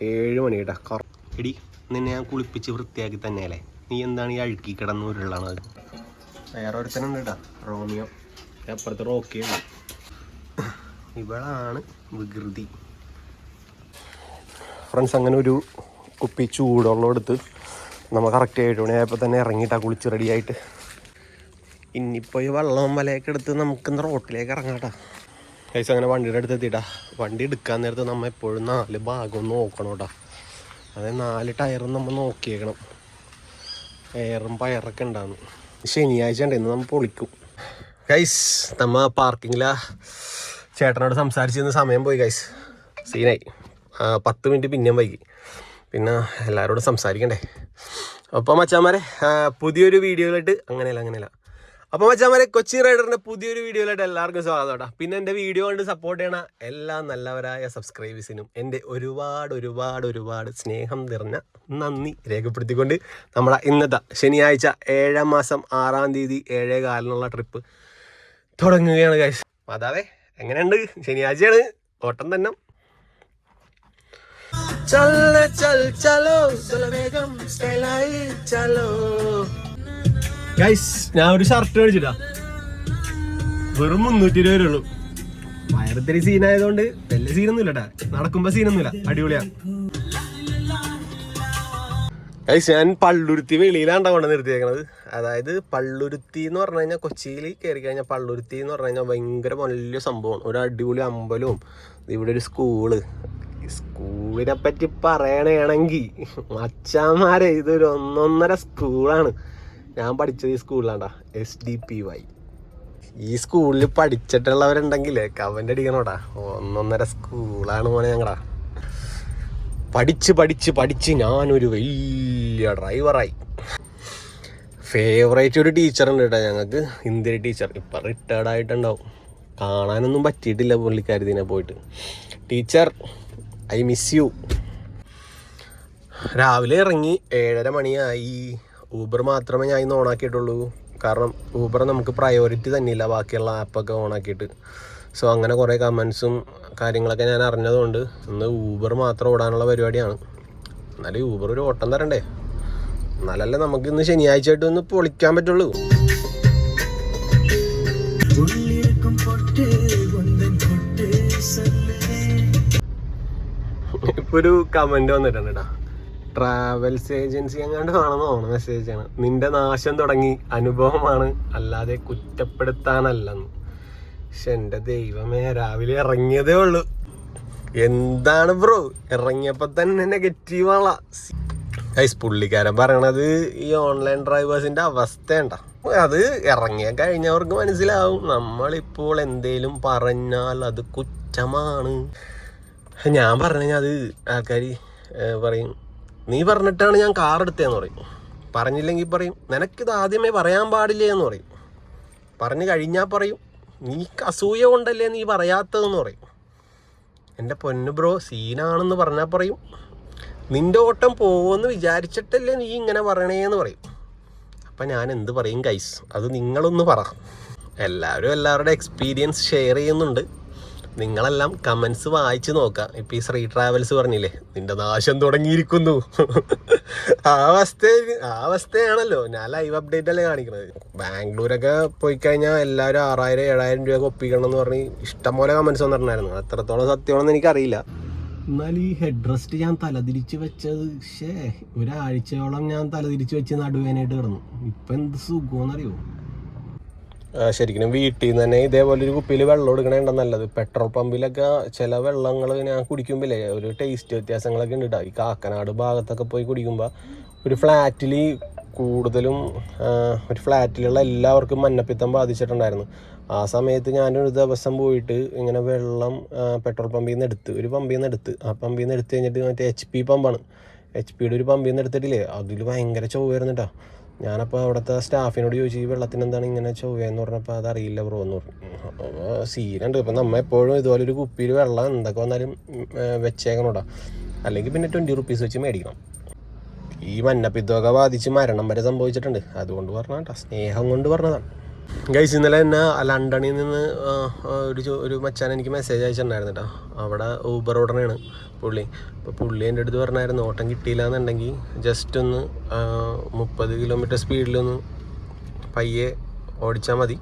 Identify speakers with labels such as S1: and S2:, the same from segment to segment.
S1: 7 മണി കേട്ടാ. എടി നിന്നെ ഞാൻ കുളിപ്പിച്ച് വൃത്തിയാക്കി തന്നെയല്ലേ, നീ എന്താണ് ഈ അഴുക്കി കിടന്ന് ഉരുളണത്? വേറെ ഒരുത്തനുണ്ട് കേട്ടാ, റോമിയോ. അപ്പുറത്ത് റോക്കിയുണ്ട്. ഇവളാണ് വികൃതി. ഫ്രണ്ട്സ്, അങ്ങനെ ഒരു കുപ്പി ചൂടുവെള്ളം എടുത്ത് നമ്മൾ കറക്റ്റ് 7 മണിയായപ്പോൾ തന്നെ ഇറങ്ങിയിട്ടാണ് കുളിച്ച് റെഡിയായിട്ട്. ഇനിയിപ്പോൾ ഈ വെള്ളം വലയൊക്കെ എടുത്ത് നമുക്കിന്ന് റോട്ടിലേക്ക് ഇറങ്ങാട്ടാ. കൈസ് അങ്ങനെ വണ്ടിയുടെ അടുത്ത് എത്തിയിട്ടാ. വണ്ടി എടുക്കാൻ നേരത്ത് നമ്മൾ എപ്പോഴും 4 ഭാഗം നോക്കണം കേട്ടോ. അതായത് 4 ടയറും നമ്മൾ നോക്കിയേക്കണം. എയറും പയറൊക്കെ ഉണ്ടാകുന്നു. ശനിയാഴ്ച ഉണ്ട്, ഇന്ന് നമ്മൾ പൊളിക്കും. ഗൈസ് നമ്മ പാർക്കിങ്ങിലാ ചേട്ടനോട് സംസാരിച്ചിരുന്ന സമയം പോയി ഗൈസ്. സീനായി. 10 മിനിറ്റ് പിന്നെയും വൈകി. പിന്നെ എല്ലാവരോടും സംസാരിക്കണ്ടേ. അപ്പോൾ മച്ചാന്മാരെ പുതിയൊരു വീഡിയോയിലായിട്ട് അങ്ങനെയല്ല അപ്പോൾ മച്ചാന്മാരെ കൊച്ചി റൈഡറിൻ്റെ പുതിയൊരു വീഡിയോയിലായിട്ട് എല്ലാവർക്കും സ്വാഗതം കേട്ടോ. പിന്നെ എൻ്റെ വീഡിയോ കൊണ്ട് സപ്പോർട്ട് ചെയ്യണ എല്ലാ നല്ലവരായ സബ്സ്ക്രൈബേഴ്സിനും എൻ്റെ ഒരുപാട് സ്നേഹം നിറഞ്ഞ നന്ദി രേഖപ്പെടുത്തിക്കൊണ്ട് നമ്മളെ ഇന്നത്തെ ശനിയാഴ്ച 7-ാം മാസം 6-ാം തീയതി 7:15 ട്രിപ്പ് തുടങ്ങുകയാണ് ഗൈസ്. അതാവേ എങ്ങനെയുണ്ട്? ശനിയാഴ്ചയാണ്, ഓട്ടം തന്നെ. ഗൈസ് ഞാൻ ഒരു ഷർട്ട് മേടിച്ചിട്ടാ, വെറും 320 രൂപയുള്ളൂ. വയറത്തിരി സീനായതുകൊണ്ട് വലിയ സീനൊന്നും ഇല്ലട്ടാ, നടക്കുമ്പോ സീനൊന്നുമില്ല, അടിപൊളിയാ. ഗൈസ് ഞാൻ പള്ളുരുത്തി വെളിയിലാണ്ടാ കൊണ്ട് നിർത്തിയേക്കണത്. അതായത് പള്ളുരുത്തി എന്ന് പറഞ്ഞു കഴിഞ്ഞാൽ കൊച്ചിയിൽ കയറി കഴിഞ്ഞാൽ പള്ളുരുത്തി എന്ന് പറഞ്ഞു കഴിഞ്ഞാൽ ഭയങ്കര വലിയ സംഭവമാണ്. ഒരു അടിപൊളി അമ്പലവും ഇവിടെ ഒരു സ്കൂള്. സ്കൂളിനെ പറ്റി പറയണമെങ്കിൽ മച്ചാന്മാരെ ഇതൊരു 1.5 സ്കൂളാണ്. ഞാൻ പഠിച്ചത് ഈ സ്കൂളിലാണ്ടാ, SDPY. ഈ സ്കൂളിൽ പഠിച്ചിട്ടുള്ളവരുണ്ടെങ്കിലേ കമൻ്റ് അടിക്കണോടാ. 1.5 സ്കൂളാണ് മോനെ ഞങ്ങളാ. പഠിച്ച് ഞാനൊരു വലിയ ഡ്രൈവറായി. ഫേവറേറ്റ് ഒരു ടീച്ചറുണ്ട് കേട്ടോ ഞങ്ങൾക്ക്, ഹിന്ദി ടീച്ചർ. ഇപ്പം റിട്ടയർഡ് ആയിട്ടുണ്ടാവും, കാണാനൊന്നും പറ്റിയിട്ടില്ല പുള്ളിക്കാരത്തിനെ പോയിട്ട്. Teacher, I miss you. രാവിലെ ഇറങ്ങി 7:30 മണിയായി. ഊബർ മാത്രമേ ഞാൻ ഇന്ന് ഓണാക്കിയിട്ടുള്ളൂ. കാരണം ഊബർ നമുക്ക് പ്രയോറിറ്റി തന്നെയില്ല ബാക്കിയുള്ള ആപ്പൊക്കെ ഓണാക്കിയിട്ട്. സോ അങ്ങനെ കുറേ കമൻസും കാര്യങ്ങളൊക്കെ ഞാൻ അറിഞ്ഞതുകൊണ്ട് ഇന്ന് ഊബർ മാത്രം ഓടാനുള്ള പരിപാടിയാണ്. എന്നാലും ഊബർ ഒരു ഓട്ടം തരണ്ടേ, എന്നാലല്ലേ നമുക്ക് ഇന്ന് ശനിയാഴ്ച ആയിട്ട് ഒന്ന് പൊളിക്കാൻ പറ്റുള്ളൂ. ഇപ്പോൾ ഒരു കമൻറ്റ് വന്നിട്ടുണ്ട് കേട്ടോ, ട്രാവൽസ് ഏജൻസി എങ്ങാണ്ട് ആണെന്ന് തോന്നുന്നു. മെസ്സേജാണ്, നിന്റെ നാശം തുടങ്ങി അനുഭവമാണ് അല്ലാതെ കുറ്റപ്പെടുത്താനല്ലെന്ന്. പക്ഷെ എൻ്റെ ദൈവമേ, രാവിലെ ഇറങ്ങിയതേ ഉള്ളൂ. എന്താണ് ബ്രോ, ഇറങ്ങിയപ്പോൾ തന്നെ നെഗറ്റീവാളാ. ഗൈസ് പുള്ളിക്കാരൻ പറയണത് ഈ ഓൺലൈൻ ഡ്രൈവേഴ്സിൻ്റെ അവസ്ഥയുണ്ട. അത് ഇറങ്ങിയ കഴിഞ്ഞവർക്ക് മനസ്സിലാവും. നമ്മളിപ്പോൾ എന്തേലും പറഞ്ഞാൽ അത് കുറ്റമാണ്. ഞാൻ പറഞ്ഞു അത് ആൾക്കാർ പറയും, നീ പറഞ്ഞിട്ടാണ് ഞാൻ കാർ എടുത്തതെന്ന് പറയും. പറഞ്ഞില്ലെങ്കിൽ പറയും, നിനക്കിത് ആദ്യമേ പറയാൻ പാടില്ലേ എന്ന് പറയും. പറഞ്ഞു കഴിഞ്ഞാൽ പറയും, നീ അസൂയ കൊണ്ടല്ലേ നീ പറയാത്തതെന്ന് പറയും. എൻ്റെ പൊന്നു ബ്രോ, സീനാണെന്ന് പറഞ്ഞാൽ പറയും, നിൻ്റെ ഓട്ടം പോകുമെന്ന് വിചാരിച്ചിട്ടല്ലേ നീ ഇങ്ങനെ പറയണേന്ന് പറയും. അപ്പം ഞാൻ എന്ത് പറയും ഗൈസ്, അത് നിങ്ങളൊന്ന് പറ. എല്ലാവരും എല്ലാവരുടെ എക്സ്പീരിയൻസ് ഷെയർ ചെയ്യുന്നുണ്ട്. നിങ്ങളെല്ലാം കമൻസ് വായിച്ച് നോക്കാം. ഇപ്പം ഈ ശ്രീ ട്രാവൽസ് പറഞ്ഞില്ലേ, നിന്റെ നാശം തുടങ്ങിയിരിക്കുന്നു. ആ അവസ്ഥയാണല്ലോ. ഞാൻ ലൈവ് അപ്ഡേറ്റ് അല്ലേ കാണിക്കുന്നത്. ബാംഗ്ലൂരൊക്കെ പോയി കഴിഞ്ഞാൽ എല്ലാവരും 6,000-7,000 രൂപ ഒപ്പിക്കണം എന്ന് പറഞ്ഞ് ഇഷ്ടംപോലെ കമൻസ് വന്നിട്ടുണ്ടായിരുന്നു. എത്രത്തോളം സത്യമാണെന്ന് എനിക്കറിയില്ല. എന്നാൽ ഈ ഹെഡ് റെസ്റ്റ് ഞാൻ തലതിരിച്ച് വെച്ചത്, ഒരാഴ്ചയോളം ഞാൻ തലതിരിച്ച് വെച്ച് നടുവേനായിട്ട് കിടന്നു. ഇപ്പം എന്ത് സുഖമെന്നറിയോ. ശരിക്കും വീട്ടിൽ നിന്ന് തന്നെ ഇതേപോലെ ഒരു കുപ്പിയിൽ വെള്ളം എടുക്കണേണ്ട നല്ലത്. പെട്രോൾ പമ്പിലൊക്കെ ചില വെള്ളങ്ങൾ ഞാൻ കുടിക്കുമ്പോഴേ ഒരു ടേസ്റ്റ് വ്യത്യാസങ്ങളൊക്കെ ഉണ്ട് കേട്ടോ. ഈ കാക്കനാട് ഭാഗത്തൊക്കെ പോയി കുടിക്കുമ്പോൾ ഒരു ഫ്ലാറ്റിൽ കൂടുതലും ഒരു ഫ്ലാറ്റിലുള്ള എല്ലാവർക്കും മഞ്ഞപ്പിത്തം ബാധിച്ചിട്ടുണ്ടായിരുന്നു. ആ സമയത്ത് ഞാനൊരു ദിവസം പോയിട്ട് ഇങ്ങനെ വെള്ളം പെട്രോൾ പമ്പിൽ നിന്ന് എടുത്ത്, ഒരു പമ്പിൽ നിന്ന് എടുത്ത്, ആ പമ്പിൽ നിന്ന് എടുത്ത് കഴിഞ്ഞിട്ട് മറ്റേ HP പമ്പാണ്, HP ഒരു പമ്പിൽ നിന്ന് എടുത്തിട്ടില്ലേ, അതിൽ ഭയങ്കര ചൊവ്വായിരുന്നു കേട്ടോ. ഞാനപ്പോൾ അവിടുത്തെ സ്റ്റാഫിനോട് ചോദിച്ചു, ഈ വെള്ളത്തിന് എന്താണ് ഇങ്ങനെ ചൊവ്വയെന്ന് പറഞ്ഞപ്പോൾ അതറിയില്ല ബ്രോ എന്ന് പറഞ്ഞു. സീനുണ്ട്. ഇപ്പം നമ്മൾ എപ്പോഴും ഇതുപോലെ ഒരു കുപ്പിയിൽ വെള്ളം എന്തൊക്കെ വന്നാലും വെച്ചേക്കണോടാ, അല്ലെങ്കിൽ പിന്നെ 20 റുപ്പീസ് വെച്ച് മേടിക്കണം. ഈ മഞ്ഞപ്പിത്തമൊക്കെ ബാധിച്ച് മരണം വരെ സംഭവിച്ചിട്ടുണ്ട്. അതുകൊണ്ട് പറഞ്ഞാ കേട്ടോ, സ്നേഹം കൊണ്ട് പറഞ്ഞതാണ്. ഗൈസ് ഇന്നലെ തന്നെ ലണ്ടനിൽ നിന്ന് ഒരു മച്ചാൻ എനിക്ക് മെസ്സേജ് അയച്ചിട്ടുണ്ടായിരുന്നു കേട്ടോ. അവിടെ ഊബർ ഓർഡറാണ് പുള്ളി. അപ്പോൾ പുള്ളി എൻ്റെ അടുത്ത് പറഞ്ഞായിരുന്നു ഓട്ടം കിട്ടിയില്ല എന്നുണ്ടെങ്കിൽ ജസ്റ്റ് ഒന്ന് 30 കിലോമീറ്റർ സ്പീഡിലൊന്ന് പയ്യെ ഓടിച്ചാൽ മതി.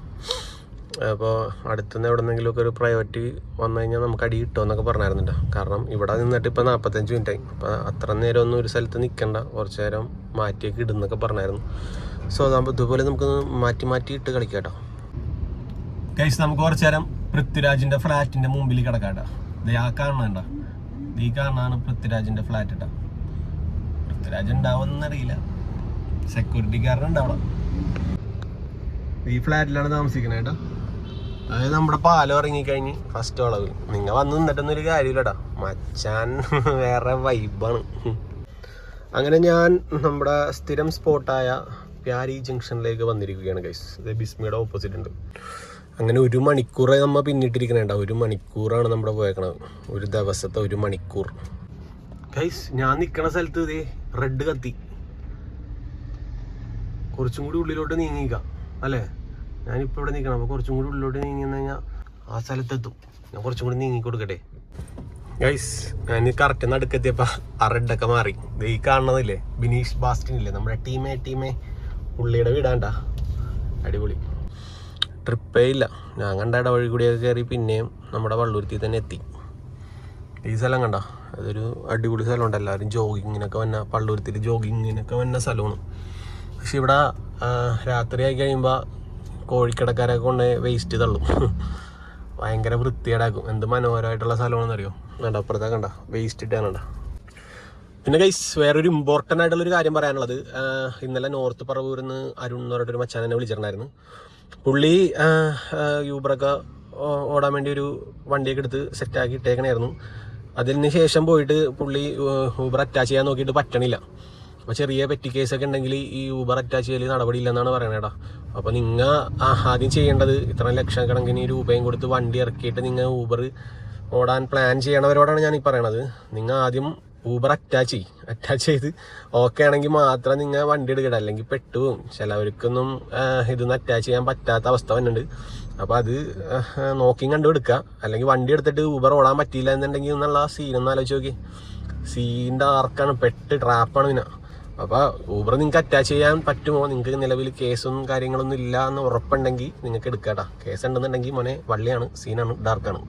S1: അപ്പോൾ അടുത്തുനിന്ന് എവിടെന്നെങ്കിലുമൊക്കെ ഒരു പ്രൈവറ്റ് വന്നു കഴിഞ്ഞാൽ നമുക്ക് അടി കിട്ടുമെന്നൊക്കെ പറഞ്ഞായിരുന്നു കേട്ടോ. കാരണം ഇവിടെ നിന്നിട്ട് ഇപ്പോൾ 45 മിനിറ്റായി. അപ്പോൾ അത്ര നേരം ഒന്നും ഒരു സ്ഥലത്ത് നിൽക്കണ്ട, കുറച്ച് നേരം മാറ്റിയൊക്കെ ഇടുന്നൊക്കെ പറഞ്ഞായിരുന്നു. സോ അതാകുമ്പോൾ ഇതുപോലെ നമുക്ക് മാറ്റി ഇട്ട് കളിക്കാം കേട്ടോ. ഗൈസ് നമുക്ക് കുറച്ച് നേരം പൃഥ്വിരാജിൻ്റെ ഫ്ലാറ്റിൻ്റെ മുമ്പിൽ കിടക്കാം കേട്ടോ. ഇത് ആ കാണണ്ട, ഈ കാണാണ് പൃഥ്വിരാജിൻ്റെ ഫ്ലാറ്റ് കേട്ടോ. പൃഥ്വിരാജ് ഉണ്ടാവുമെന്നറിയില്ല, സെക്യൂരിറ്റിക്കാരനുണ്ടാവണം. ഈ ഫ്ലാറ്റിലാണ് താമസിക്കുന്നത് കേട്ടോ. അതായത് നമ്മുടെ പാലം ഇറങ്ങിക്കഴിഞ്ഞ് ഫസ്റ്റ് വളവ്. നിങ്ങൾ വന്ന് നിന്നിട്ടൊന്നൊരു കാര്യമില്ലടാ, മച്ചാൻ വേറെ വൈബാണ്. അങ്ങനെ ഞാൻ നമ്മുടെ സ്ഥിരം സ്പോട്ടായ പ്യാരി ജംഗ്ഷനിലേക്ക് വന്നിരിക്കുകയാണ് ഗൈസ്. ഇത് ബിസ്മിയുടെ ഓപ്പോസിറ്റ് ഉണ്ട്. അങ്ങനെ 1 മണിക്കൂറേ നമ്മൾ പിന്നിട്ടിരിക്കണേണ്ട. 1 മണിക്കൂറാണ് നമ്മുടെ പോയേക്കണത്, ഒരു ദിവസത്തെ 1 മണിക്കൂർ. ഗൈസ് ഞാൻ നിൽക്കണ സ്ഥലത്ത് ഇതേ റെഡ് കത്തി. കുറച്ചും കൂടി ഉള്ളിലോട്ട് നീങ്ങിക്ക അല്ലേ? ഞാനിപ്പോൾ ഇവിടെ നിൽക്കണം. അപ്പോൾ കുറച്ചും കൂടി ഉള്ളിലോട്ട് നീങ്ങി കഴിഞ്ഞാൽ ആ സ്ഥലത്തെത്തും. ഞാൻ കുറച്ചും കൂടി നീങ്ങി കൊടുക്കട്ടെ ഗൈസ്. ഞാൻ കറക്റ്റ് നടുക്കെത്തിയപ്പോൾ ആ റെഡൊക്കെ മാറി. ഇത് ഈ കാണുന്നതില്ലേ ബിനീഷ് ബാസ്റ്റിൻ ഇല്ലേ, നമ്മുടെ ടീമേ പുള്ളിയുടെ വീടാണ്ടാ. അടിപൊളി, ട്രിപ്പേ ഇല്ല. ഞാൻ കണ്ട ഇടവഴി കൂടിയൊക്കെ കയറി പിന്നെയും നമ്മുടെ വള്ളൂരുത്തി തന്നെ എത്തി. ഈ സ്ഥലം കണ്ട, അതൊരു അടിപൊളി സ്ഥലമുണ്ട്. എല്ലാവരും ജോഗിങ്ങിനൊക്കെ വന്ന, പള്ളൂരുത്തിയിൽ ജോഗിങ്ങിനൊക്കെ വന്ന സ്ഥലമാണ്. പക്ഷെ ഇവിടെ രാത്രി ആയി കഴിയുമ്പോൾ കോഴിക്കടക്കാരൊക്കെ കൊണ്ട് വേസ്റ്റ് തള്ളും. ഭയങ്കര വൃത്തിയേടാക്കും. എന്ത് മനോഹരമായിട്ടുള്ള സ്ഥലമാണെന്നറിയോ? കണ്ട അപ്പുറത്തെ കണ്ട വേസ്റ്റ് ഇട്ടാണ്. പിന്നെ ഗൈസ് വേറൊരു ഇമ്പോർട്ടൻ്റ് ആയിട്ടുള്ളൊരു കാര്യം പറയാനുള്ളത്, ഇന്നലെ നോർത്ത് പറവൂരിൽ നിന്ന് അരുൺ എന്ന് പറഞ്ഞിട്ടൊരു മച്ചാൻ എന്നെ വിളിച്ചിട്ടുണ്ടായിരുന്നു. പുള്ളി യൂബറൊക്കെ ഓടാൻ വേണ്ടി ഒരു വണ്ടിയൊക്കെ എടുത്ത് സെറ്റാക്കി ഇട്ടേക്കണായിരുന്നു. അതിന് ശേഷം പോയിട്ട് പുള്ളി ഊബർ അറ്റാച്ച് ചെയ്യാൻ നോക്കിയിട്ട് പറ്റണില്ല. അപ്പോൾ ചെറിയ പെറ്റി കേസൊക്കെ ഉണ്ടെങ്കിൽ ഈ ഊബർ അറ്റാച്ച് ചെയ്യൽ നടപടിയില്ലെന്നാണ് പറയണത് കേട്ടോ. അപ്പോൾ നിങ്ങൾ ആദ്യം ചെയ്യേണ്ടത് ഇത്ര ലക്ഷക്കണക്കിന് രൂപയും കൊടുത്ത് വണ്ടി ഇറക്കിയിട്ട് നിങ്ങൾ ഊബർ ഓടാൻ പ്ലാൻ ചെയ്യണവരോടാണ് ഞാൻ ഈ പറയണത്. നിങ്ങൾ ആദ്യം ഊബർ അറ്റാച്ച് ചെയ്ത് ഓക്കെ ആണെങ്കിൽ മാത്രം നിങ്ങൾ വണ്ടി എടുക്കട്ടെ, അല്ലെങ്കിൽ പെട്ടുപോകും. ചിലവർക്കൊന്നും ഇതൊന്നും അറ്റാച്ച് ചെയ്യാൻ പറ്റാത്ത അവസ്ഥ വന്നിട്ടുണ്ട്. അപ്പോൾ അത് നോക്കിയും കണ്ടും എടുക്കുക. അല്ലെങ്കിൽ വണ്ടി എടുത്തിട്ട് ഊബർ ഓടാൻ പറ്റിയില്ല എന്നുണ്ടെങ്കിൽ എന്നുള്ള സീനൊന്നും ആലോചിച്ച് നോക്കി. സീൻ്റെ ആർക്കാണ് പെട്ട് ട്രാപ്പാണ് പിന്നെ. അപ്പോൾ ഊബർ നിങ്ങൾക്ക് അറ്റാച്ച് ചെയ്യാൻ പറ്റുമോ? നിങ്ങൾക്ക് നിലവിൽ കേസൊന്നും കാര്യങ്ങളൊന്നും ഇല്ല എന്ന് ഉറപ്പുണ്ടെങ്കിൽ നിങ്ങൾക്ക് എടുക്കാട്ടാ. കേസ് ഉണ്ടെന്നുണ്ടെങ്കിൽ മോനെ വള്ളിയാണ്, സീനാണ്, ഡാർക്കാണ്.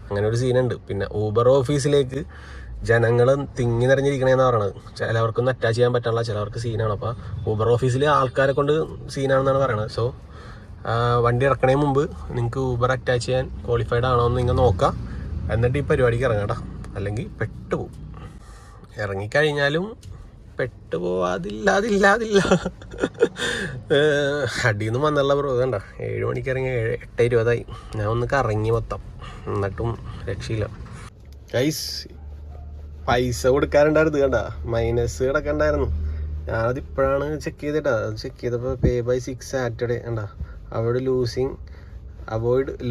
S1: അങ്ങനെ ഒരു സീനുണ്ട്. പിന്നെ ഊബർ ഓഫീസിലേക്ക് ജനങ്ങൾ തിങ്ങി നിറഞ്ഞിരിക്കണേന്ന് പറയണത്. ചിലവർക്കൊന്നും അറ്റാച്ച് ചെയ്യാൻ പറ്റാനുള്ള, ചിലവർക്ക് സീനാണ്. അപ്പോൾ ഊബർ ഓഫീസിൽ ആൾക്കാരെ കൊണ്ട് സീനാണെന്നാണ് പറയണത്. സോ വണ്ടി ഇറക്കണേ മുമ്പ് നിങ്ങൾക്ക് ഊബർ അറ്റാച്ച് ചെയ്യാൻ ക്വാളിഫൈഡ് ആണോ എന്ന് നിങ്ങൾ നോക്കുക. എന്നിട്ട് ഈ പരിപാടിക്ക് ഇറങ്ങാട്ടോ, അല്ലെങ്കിൽ പെട്ടുപോകും. ഇറങ്ങിക്കഴിഞ്ഞാലും പെട്ടുപോവാതില്ല. അടിയിൽ നിന്ന് വന്നുള്ള ബ്രോ കണ്ട 7 മണിക്ക് ഇറങ്ങി 8:20 ഞാൻ ഒന്ന് കറങ്ങി മൊത്തം, എന്നിട്ടും രക്ഷയില്ല ഗൈസ്. പൈസ കൊടുക്കാറുണ്ടായിരുന്നു കണ്ട, മൈനസ് കിടക്കണ്ടായിരുന്നു. ഞാനത് ഇപ്പോഴാണ് ചെക്ക് ചെയ്തിട്ടാ. അത് ചെക്ക് ചെയ്തപ്പോൾ പേ ബൈ 6 സാറ്റർഡേ കണ്ട, avoid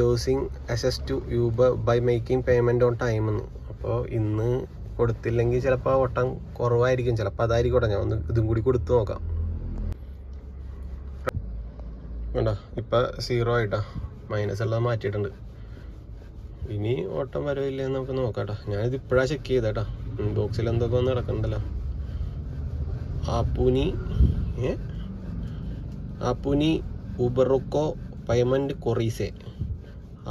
S1: losing access to Uber by making payment on time എന്ന്. അപ്പോൾ ഇന്ന് കൊടുത്തില്ലെങ്കിൽ ചിലപ്പോൾ ഓട്ടം കുറവായിരിക്കും, ചിലപ്പോൾ അതായിരിക്കും. ഞാൻ ഒന്ന് ഇതും കൂടി കൊടുത്തു നോക്കാം. വേണ്ട ഇപ്പം 0 ആയിട്ടാ, മൈനസ് എല്ലാം മാറ്റിയിട്ടുണ്ട്. ഇനി ഓട്ടം വരവില്ലെന്ന് നമുക്ക് നോക്കാം. ഞാനിത് ഇപ്പോഴാണ് ചെക്ക് ചെയ്തേട്ടാ. ബോക്സിൽ എന്തൊക്കെ ഒന്ന് കിടക്കണ്ടല്ലോ. ആപ്പുനി ഉബറോക്കോ പേയ്മെൻറ്റ് കൊറീസെ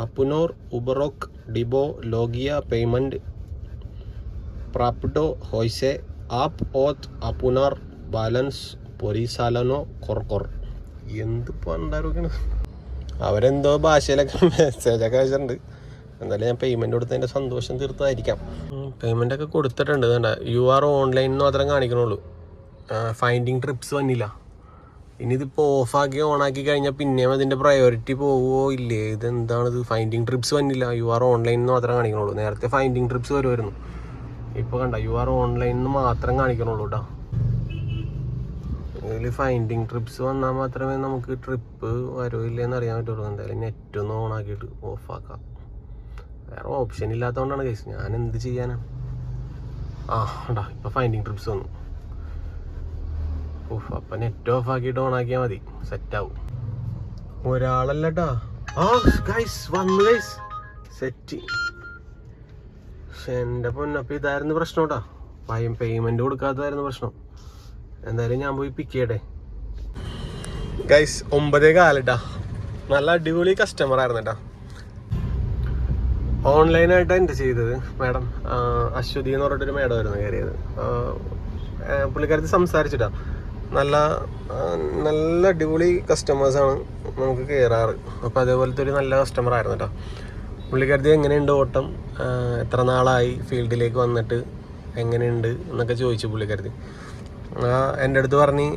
S1: ആപ്പുനോർ ഉബറോക്ക് ഡിബോ ലോഗിയ പേയ്മെൻറ്റ് പ്രാപ്ഡോ ഹോയ്സെ ആപ്പ് ഓത്ത് ആപ്പുനാർ ബാലൻസ് പൊരിസാലനോ കൊർക്കൊർ. എന്തിപ്പോൾ ഉണ്ടായിരിക്കണം, അവരെന്തോ ഭാഷയിലൊക്കെ മെസ്സേജൊക്കെ അയച്ചിട്ടുണ്ട്. എന്തായാലും ഞാൻ പേയ്മെൻറ്റ് കൊടുത്തതിൻ്റെ സന്തോഷം തീർത്തതായിരിക്കാം. പേയ്മെൻറ്റൊക്കെ കൊടുത്തിട്ടുണ്ട്. വേണ്ട UR ഓൺലൈൻ എന്ന് മാത്രം കാണിക്കണുള്ളൂ. ഫൈൻഡിങ് ട്രിപ്സ് വന്നില്ല. ഇനി ഇതിപ്പോൾ ഓഫാക്കി ഓണാക്കി കഴിഞ്ഞാൽ പിന്നെയും അതിൻ്റെ പ്രയോറിറ്റി പോവുമോ ഇല്ലേ? ഇതെന്താണിത്? ഫൈൻഡിങ് ട്രിപ്സ് വന്നില്ല, UR ഓൺലൈൻ എന്ന് മാത്രം കാണിക്കണുള്ളൂ. നേരത്തെ ഫൈൻഡിങ് ട്രിപ്സ് വരുമായിരുന്നു. ഇപ്പോൾ കണ്ട UR ഓൺലൈൻ എന്ന് മാത്രം കാണിക്കണുള്ളൂ കേട്ടോ. ഇതിൽ ഫൈൻഡിങ് ട്രിപ്സ് വന്നാൽ മാത്രമേ നമുക്ക് ട്രിപ്പ് വരുമില്ലെന്ന് അറിയാൻ പറ്റുള്ളൂ. എന്തായാലും നെറ്റ് ഒന്ന് ഓണാക്കിയിട്ട് ഓഫാക്കാം. വേറെ ഓപ്ഷൻ ഇല്ലാത്തതുകൊണ്ടാണ് കേസ്. ഞാൻ എന്ത് ചെയ്യാനാണ്? ഉണ്ടാ ഇപ്പോൾ ഫൈൻഡിങ് ട്രിപ്സ് വന്നു. അപ്പം നെറ്റ് ഓഫ് ആക്കിയിട്ട് ഓണാക്കിയാൽ മതി, സെറ്റാവും. ഒരാളല്ലട്ടാ. ആ ഗൈസ് വന്നു ഗൈസ്, സെറ്റ്. പക്ഷെ എൻ്റെ പൊന്നപ്പം ഇതായിരുന്നു പ്രശ്നം കേട്ടോ. പേയ്മെന്റ് കൊടുക്കാത്തതായിരുന്നു പ്രശ്നം. എന്തായാലും ഞാൻ പോയി പിക്ക് ചെയ്യട്ടെ ഗൈസ്. 9:15 നല്ല അടിപൊളി കസ്റ്റമർ ആയിരുന്നു കേട്ടോ. ഓൺലൈനായിട്ടാണ് എൻ്റെ ചെയ്തത്. മാഡം അശ്വതി എന്ന് പറഞ്ഞിട്ടൊരു മാഡം ആയിരുന്നു കയറിയത്. പുള്ളിക്കാരത്തി സംസാരിച്ചിട്ടാ. നല്ല നല്ല അടിപൊളി കസ്റ്റമേഴ്സാണ് നമുക്ക് കയറാറ്. അപ്പോൾ അതേപോലത്തെ ഒരു നല്ല കസ്റ്റമർ ആയിരുന്നു കേട്ടോ. പുള്ളിക്കാരത്തി എങ്ങനെയുണ്ട് ഓട്ടം, എത്ര നാളായി ഫീൽഡിലേക്ക് വന്നിട്ട്, എങ്ങനെയുണ്ട് എന്നൊക്കെ ചോദിച്ചു പുള്ളിക്കാരത്തി. എൻ്റെ അടുത്ത് പറഞ്ഞ്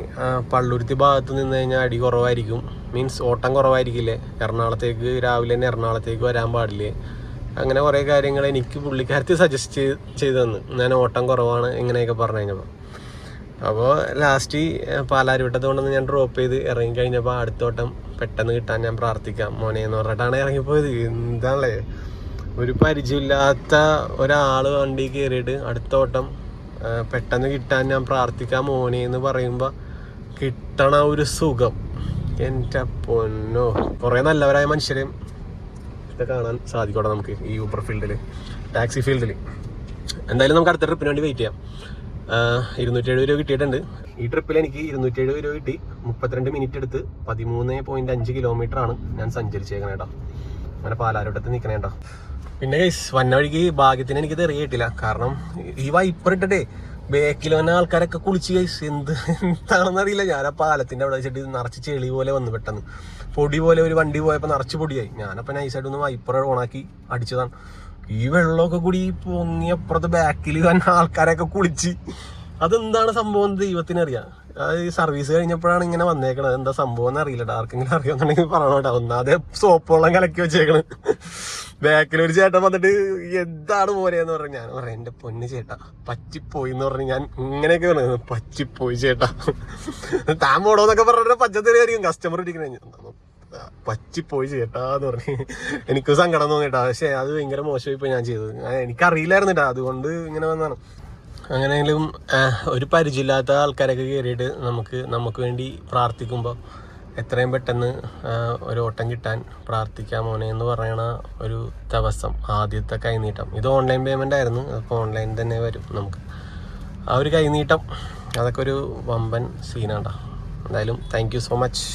S1: പള്ളുരുത്തി ഭാഗത്ത് നിന്ന് കഴിഞ്ഞാൽ അടി കുറവായിരിക്കും, മീൻസ് ഓട്ടം കുറവായിരിക്കില്ലേ, എറണാകുളത്തേക്ക് രാവിലെ തന്നെ എറണാകുളത്തേക്ക് വരാൻ പാടില്ലേ, അങ്ങനെ കുറേ കാര്യങ്ങൾ എനിക്ക് പുള്ളിക്കാരത്തി സജസ്റ്റ് ചെയ്ത് തന്നു. ഞാൻ ഓട്ടം കുറവാണ് ഇങ്ങനെയൊക്കെ പറഞ്ഞു കഴിഞ്ഞപ്പോൾ. അപ്പോൾ ലാസ്റ്റ് പാലാരിവട്ടത്ത് കൊണ്ടുവന്ന് ഞാൻ ഡ്രോപ്പ് ചെയ്ത് ഇറങ്ങി കഴിഞ്ഞപ്പോൾ അടുത്തോട്ടം പെട്ടെന്ന് കിട്ടാൻ ഞാൻ പ്രാർത്ഥിക്കാം മോനെ എന്ന് പറഞ്ഞിട്ടാണ് ഇറങ്ങിപ്പോയത്. എന്താണല്ലേ, ഒരു പരിചയമില്ലാത്ത ഒരാൾ വണ്ടി കയറിയിട്ട് അടുത്തോട്ടം പെട്ടെന്ന് കിട്ടാൻ ഞാൻ പ്രാർത്ഥിക്കാം മോനെ എന്ന് പറയുമ്പോൾ കിട്ടണ ഒരു സുഖം, എൻ്റെ പൊന്നോ. കുറേ നല്ലവരായ മനുഷ്യരെയും ഒക്കെ കാണാൻ സാധിക്കട്ടെ നമുക്ക് ഈ ഊബർ ഫീൽഡിൽ, ടാക്സി ഫീൽഡിൽ. എന്തായാലും നമുക്ക് അടുത്ത ട്രിപ്പിന് വേണ്ടി വെയിറ്റ് ചെയ്യാം. 270 രൂപ കിട്ടിയിട്ടുണ്ട്. ഈ ട്രിപ്പിൽ എനിക്ക് 270 രൂപ കിട്ടി. 32 മിനിറ്റ് എടുത്ത് 13.5 കിലോമീറ്ററാണ് ഞാൻ സഞ്ചരിച്ചേക്കണേ കേട്ടോ. അങ്ങനെ പാലാരോട്ടത്ത് നിൽക്കണേ കേട്ടോ. പിന്നെ വന്ന വഴിക്ക് ഭാഗ്യത്തിന് എനിക്ക് തെറിയ കിട്ടില്ല. കാരണം ഈ വൈപ്പർ ഇട്ടിട്ടേ ബാക്കിൽ വന്ന ആൾക്കാരൊക്കെ കുളിച്ച് എന്താണെന്ന് അറിയില്ല. ഞാൻ ആ പാലത്തിൻ്റെ അവിടെ വെച്ചിട്ട് നിറച്ച് ചെളി പോലെ വന്നു, പെട്ടെന്ന് പൊടി പോലെ. ഒരു വണ്ടി പോയപ്പോൾ നിറച്ച് പൊടിയായി. ഞാനപ്പോൾ നൈസായിട്ട് ഒന്ന് വൈപ്പർ ഓണാക്കി അടിച്ചതാണ്. ഈ വെള്ളമൊക്കെ കൂടി പൊങ്ങിയപ്പുറത്ത് ബാക്കിൽ വന്ന ആൾക്കാരൊക്കെ കുളിച്ച്. അതെന്താണ് സംഭവം ദൈവത്തിനറിയാം. അത് ഈ സർവീസ് കഴിഞ്ഞപ്പോഴാണ് ഇങ്ങനെ വന്നേക്കണത്. എന്താ സംഭവം എന്ന് അറിയില്ല. ആർക്കെങ്കിലും അറിയാമെന്നുണ്ടെങ്കിൽ പറയണം കേട്ടോ. ഒന്നാതെ സോപ്പോളം കലക്കി വെച്ചേക്കണ്. ബാക്കിലൊരു ചേട്ടൻ വന്നിട്ട് എന്താണ് പോലെയെന്ന് പറഞ്ഞു. ഞാൻ പറയാം എൻ്റെ പൊന്ന് ചേട്ടാ പറ്റിപ്പോയി എന്ന് പറഞ്ഞു. ഞാൻ ഇങ്ങനെയൊക്കെ പറയുന്നത്, പറ്റിപ്പോയി ചേട്ടാ താൻ പോടോന്നൊക്കെ പറഞ്ഞിട്ട് പച്ചത്തേറിയായിരിക്കും കസ്റ്റമർ ഇരിക്കണേ. പറ്റിപ്പോയി ചേട്ടാന്ന് പറഞ്ഞ് എനിക്ക് സങ്കടം തോന്നിട്ടാ. പക്ഷെ അത് ഭയങ്കര മോശമായി ഞാൻ ചെയ്തത്. എനിക്കറിയില്ലായിരുന്നു കേട്ടോ, അതുകൊണ്ട് ഇങ്ങനെ വന്നാണ്. അങ്ങനെയെങ്കിലും ഒരു പരിചയമില്ലാത്ത ആൾക്കാരൊക്കെ കയറിയിട്ട് നമുക്ക് വേണ്ടി പ്രാർത്ഥിക്കുമ്പോൾ എത്രയും പെട്ടെന്ന് ഒരു ഓട്ടം കിട്ടാൻ പ്രാർത്ഥിക്കാം മോനെ എന്ന് പറയണ ഒരു ദിവസം, ആദ്യത്തെ കൈനീട്ടം. ഇത് ഓൺലൈൻ പേയ്മെൻ്റ് ആയിരുന്നു. അപ്പോൾ ഓൺലൈൻ തന്നെ വരും നമുക്ക് ആ ഒരു കൈനീട്ടം. അതൊക്കെ ഒരു വമ്പൻ സീനാണ്. എന്തായാലും താങ്ക് യു സോ മച്ച്.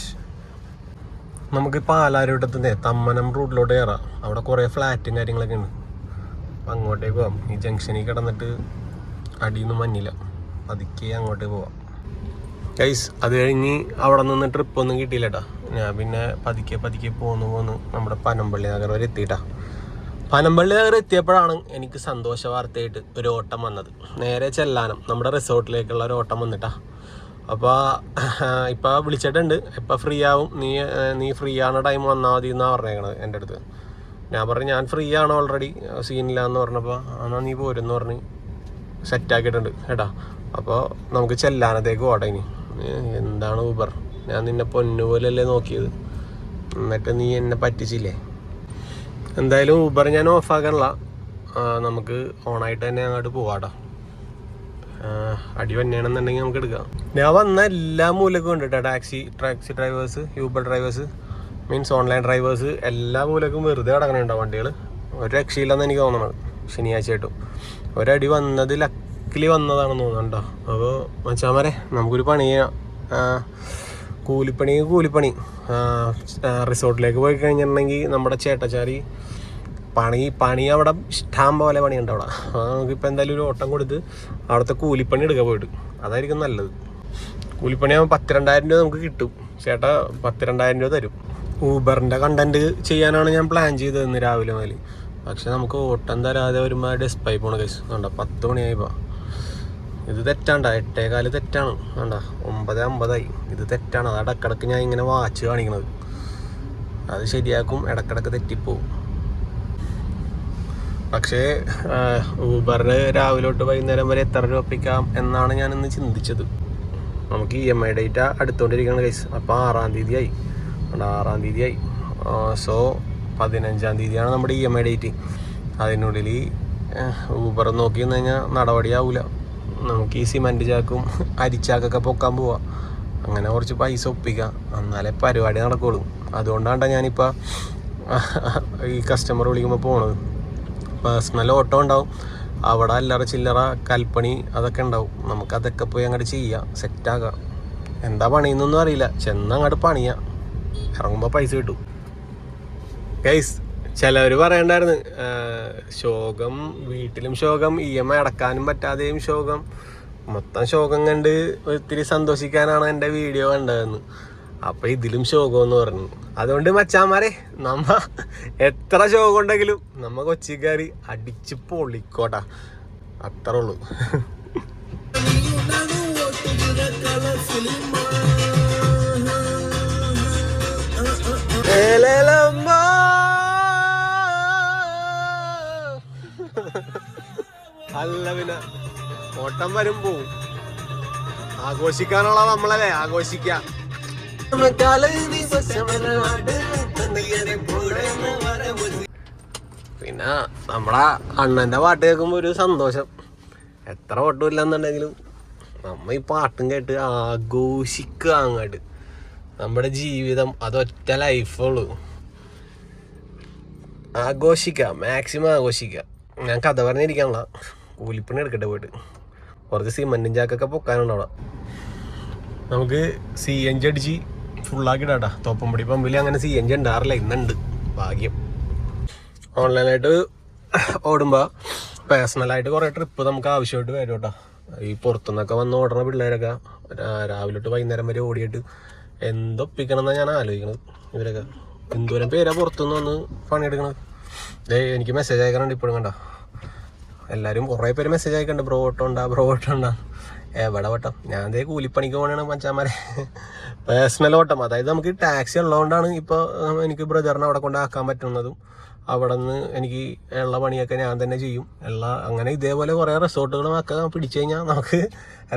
S1: നമുക്ക് പാലാരിവട്ടത്തിൻ്റെ തമ്മനം റൂട്ടിലോട്ട് കയറാം. അവിടെ കുറേ ഫ്ലാറ്റും കാര്യങ്ങളൊക്കെ ഉണ്ട്. അപ്പം അങ്ങോട്ടേക്ക് പോവാം. ഈ ജംഗ്ഷനിൽ കിടന്നിട്ട് അടിയൊന്നും മഞ്ഞില്ല, പതുക്കെ അങ്ങോട്ടേക്ക് പോവാം ഗൈസ്. അത് കഴിഞ്ഞ് അവിടെ നിന്ന് ട്രിപ്പൊന്നും കിട്ടിയില്ല കേട്ടോ. ഞാൻ പിന്നെ പതുക്കെ പോന്ന് നമ്മുടെ പനമ്പള്ളി നഗർ വരെ എത്തിയിട്ടാ. പനമ്പള്ളി നഗർ എത്തിയപ്പോഴാണ് എനിക്ക് സന്തോഷ വാർത്തയായിട്ട് ഒരു ഓട്ടം വന്നത്. നേരെ ചെല്ലാനം നമ്മുടെ റിസോർട്ടിലേക്കുള്ള ഒരു ഓട്ടം വന്നിട്ടാ. അപ്പോൾ ഇപ്പം വിളിച്ചിട്ടുണ്ട്, ഇപ്പം ഫ്രീ ആവും, നീ ഫ്രീ ആണ് ടൈം വന്നാൽ മതി എന്നാണ് പറഞ്ഞേക്കണത് എൻ്റെ അടുത്ത്. ഞാൻ പറഞ്ഞു ഞാൻ ഫ്രീ ആണ് ഓൾറെഡി, സീനില്ല എന്ന് പറഞ്ഞപ്പോൾ എന്നാൽ നീ പോരെന്ന് പറഞ്ഞ് സെറ്റാക്കിയിട്ടുണ്ട് കേട്ടാ. അപ്പോൾ നമുക്ക് ചെല്ലാനത്തേക്ക് പോട്ടെ. ഇനി എന്താണ് ഊബർ, ഞാൻ നിന്നെ പൊന്നുപോലല്ലേ നോക്കിയത്, എന്നിട്ട് നീ എന്നെ പറ്റിച്ചില്ലേ. എന്തായാലും ഊബർ ഞാൻ ഓഫാക്കാനുള്ള, നമുക്ക് ഓണായിട്ട് തന്നെ അങ്ങോട്ട് പോവാട്ടോ. അടി വന്നെയാണെന്നുണ്ടെങ്കിൽ നമുക്ക് എടുക്കാം. ഞാൻ വന്ന എല്ലാ മൂലക്കും ഉണ്ട് കേട്ടോ. Taxi drivers, Uber drivers, means online drivers, എല്ലാ മൂലക്കും വെറുതെ കിടക്കണുണ്ടോ വണ്ടികൾ. ഒരു രക്ഷയില്ലെന്ന് എനിക്ക് തോന്നണത്. ശനിയാഴ്ചയായിട്ടും ഒരടി വന്നത് ലക്കിലി വന്നതാണെന്ന് തോന്നുന്നുണ്ടോ. അപ്പോൾ മച്ചാമാരെ നമുക്കൊരു പണി ചെയ്യാം. കൂലിപ്പണി റിസോർട്ടിലേക്ക് പോയി കഴിഞ്ഞിട്ടുണ്ടെങ്കിൽ നമ്മുടെ ചേട്ടച്ചാരി പണി അവിടെ ഇഷ്ടം പോലെ പണിയുണ്ട് അവിടെ. നമുക്കിപ്പോൾ എന്തായാലും ഒരു ഓട്ടം കൊടുത്ത് അവിടുത്തെ കൂലിപ്പണി എടുക്കാൻ പോയിട്ട്, അതായിരിക്കും നല്ലത്. കൂലിപ്പണിയാകുമ്പോൾ 12,000 രൂപ നമുക്ക് കിട്ടും. ചേട്ടാ 12,000 രൂപ തരും. ഊബറിൻ്റെ കണ്ടന്റ് ചെയ്യാനാണ് ഞാൻ പ്ലാൻ ചെയ്തത് ഇന്ന് രാവിലെ മുതൽ. പക്ഷെ നമുക്ക് ഓട്ടം തരാതെ ഒരുമാതിരി ഡെസ്പായി പോണ കേസ് വേണ്ട. 10 മണിയായിപ്പോൾ. ഇത് തെറ്റാണ്ട, 8:15 തെറ്റാണ് വേണ്ട. 9:50 ഇത് തെറ്റാണ്. അത് ഇടക്കിടക്ക് ഞാൻ ഇങ്ങനെ വാച്ച് കാണിക്കണത്. അത് ശരിയാക്കും, ഇടക്കിടക്ക് തെറ്റിപ്പോവും. പക്ഷേ ഊബറിന് രാവിലെ തൊട്ട് വൈകുന്നേരം വരെ എത്ര രൂപ ഒപ്പിക്കാം എന്നാണ് ഞാനിന്ന് ചിന്തിച്ചത്. നമുക്ക് EMI ഡേറ്റ് അടുത്തുകൊണ്ടിരിക്കുകയാണ് കേസ്. അപ്പോൾ 6-ാം തീയതി ആയി. 6-ാം തീയതി ആയി. സോ 15-ാം തീയതിയാണ് നമ്മുടെ EMI ഡേറ്റ്. അതിനുള്ളിൽ ഊബർ നോക്കി നിന്ന് കഴിഞ്ഞാൽ നടപടിയാവില്ല. നമുക്ക് ഈ സിമൻറ്റ് ചാക്കും അരിച്ചാക്കൊക്കെ പൊക്കാൻ പോവാം. അങ്ങനെ കുറച്ച് പൈസ ഒപ്പിക്കാം, എന്നാലേ പരിപാടി നടക്കുള്ളൂ. അതുകൊണ്ടാണ് ഞാനിപ്പോൾ ഈ കസ്റ്റമർ വിളിക്കുമ്പോൾ പോണത്. പേഴ്സണൽ ഓട്ടോ ഉണ്ടാവും അവിടെ, അല്ലറ ചില്ലറ കൽപ്പണി അതൊക്കെ ഉണ്ടാവും. നമുക്കതൊക്കെ പോയി അങ്ങോട്ട് ചെയ്യാം, സെറ്റാക്കാം. എന്താ പണിയെന്നൊന്നും അറിയില്ല, ചെന്ന് അങ്ങോട്ട് പണിയാം, ഇറങ്ങുമ്പോൾ പൈസ കിട്ടും. ഗൈസ്, ചിലവർ പറയണ്ടായിരുന്നു ശോകം, വീട്ടിലും ശോകം, EMI അടക്കാനും പറ്റാതെയും ശോകം, മൊത്തം ശോകം കണ്ട് ഒത്തിരി സന്തോഷിക്കാനാണ് എൻ്റെ വീഡിയോ കണ്ടതെന്ന്. അപ്പം ഇതിലും ശോകമെന്ന് പറഞ്ഞു. അതുകൊണ്ട് മച്ചാന്മാരെ, നമ്മ എത്ര ശോകം ഉണ്ടെങ്കിലും നമ്മ കൊച്ചിക്കാർ അടിച്ച് പൊളിക്കോട്ടാ, അത്ര ഉള്ളൂ. അല്ല പിന്നെ ഓട്ടം വരും പോവും, ആഘോഷിക്കാനുള്ള നമ്മളല്ലേ ആഘോഷിക്കാം. പിന്നെ നമ്മളെ അണ്ണന്റെ പാട്ട് കേൾക്കുമ്പോ ഒരു സന്തോഷം. എത്ര ഓട്ടമില്ലെന്നുണ്ടെങ്കിലും നമ്മ ഈ പാട്ടും കേട്ട് ആഘോഷിക്കുക അങ്ങോട്ട്. നമ്മുടെ ജീവിതം അതൊറ്റ ലൈഫുള്ളൂ, ആഘോഷിക്കാം, മാക്സിമം ആഘോഷിക്കാം. ഞാൻ കഥ പറഞ്ഞിരിക്കാനുള്ള കൂലിപ്പണി എടുക്കട്ടെ, പോയിട്ട് കുറച്ച് സിമെന്റും ചാക്കൊക്കെ പൊക്കാനുണ്ട് അവിടെ. നമുക്ക് CNG അടിച്ച് ഫുള്ളാക്കി ഇടാട്ടാ. തോപ്പമ്പടി പമ്പിൽ അങ്ങനെ CNG ഉണ്ടാറില്ല, ഇന്നുണ്ട് ഭാഗ്യം. ഓൺലൈനായിട്ട് ഓടുമ്പോൾ പേഴ്സണലായിട്ട് കുറേ ട്രിപ്പ് നമുക്ക് ആവശ്യമായിട്ട് വരും കേട്ടോ. ഈ പുറത്തുനിന്നൊക്കെ വന്ന് ഓടുന്ന പിള്ളേരൊക്കെ രാവിലെ തൊട്ട് വൈകുന്നേരം വരെ ഓടിയിട്ട് എന്തൊപ്പിക്കണം എന്നാണ് ഞാൻ ആലോചിക്കണത്. ഇവരൊക്കെ എന്തോരം പേരാ പുറത്തുനിന്ന് വന്ന് പണിയെടുക്കണത്. എനിക്ക് മെസ്സേജ് അയക്കാനുണ്ട് ഇപ്പോഴും, കണ്ട എല്ലാവരും കുറേ പേര് മെസ്സേജ് അയക്കണ്ട്, ബ്രോ ഓട്ടം ഉണ്ടാ. എവിടെ വട്ടം, ഞാൻ അതേ കൂലിപ്പണിക്ക് പോകണതാണ് മച്ചാന്മാരെ. പേഴ്സണൽ ഓട്ടം, അതായത് നമുക്ക് ടാക്സി ഉള്ളതുകൊണ്ടാണ് ഇപ്പോൾ എനിക്ക് ബ്രദറിനെ അവിടെ കൊണ്ടാക്കാൻ പറ്റുന്നതും. അവിടെ നിന്ന് എനിക്ക് ഉള്ള പണിയൊക്കെ ഞാൻ തന്നെ ചെയ്യും അങ്ങനെ ഇതേപോലെ കുറേ റിസോർട്ടുകളും ഒക്കെ പിടിച്ചു കഴിഞ്ഞാൽ നമുക്ക്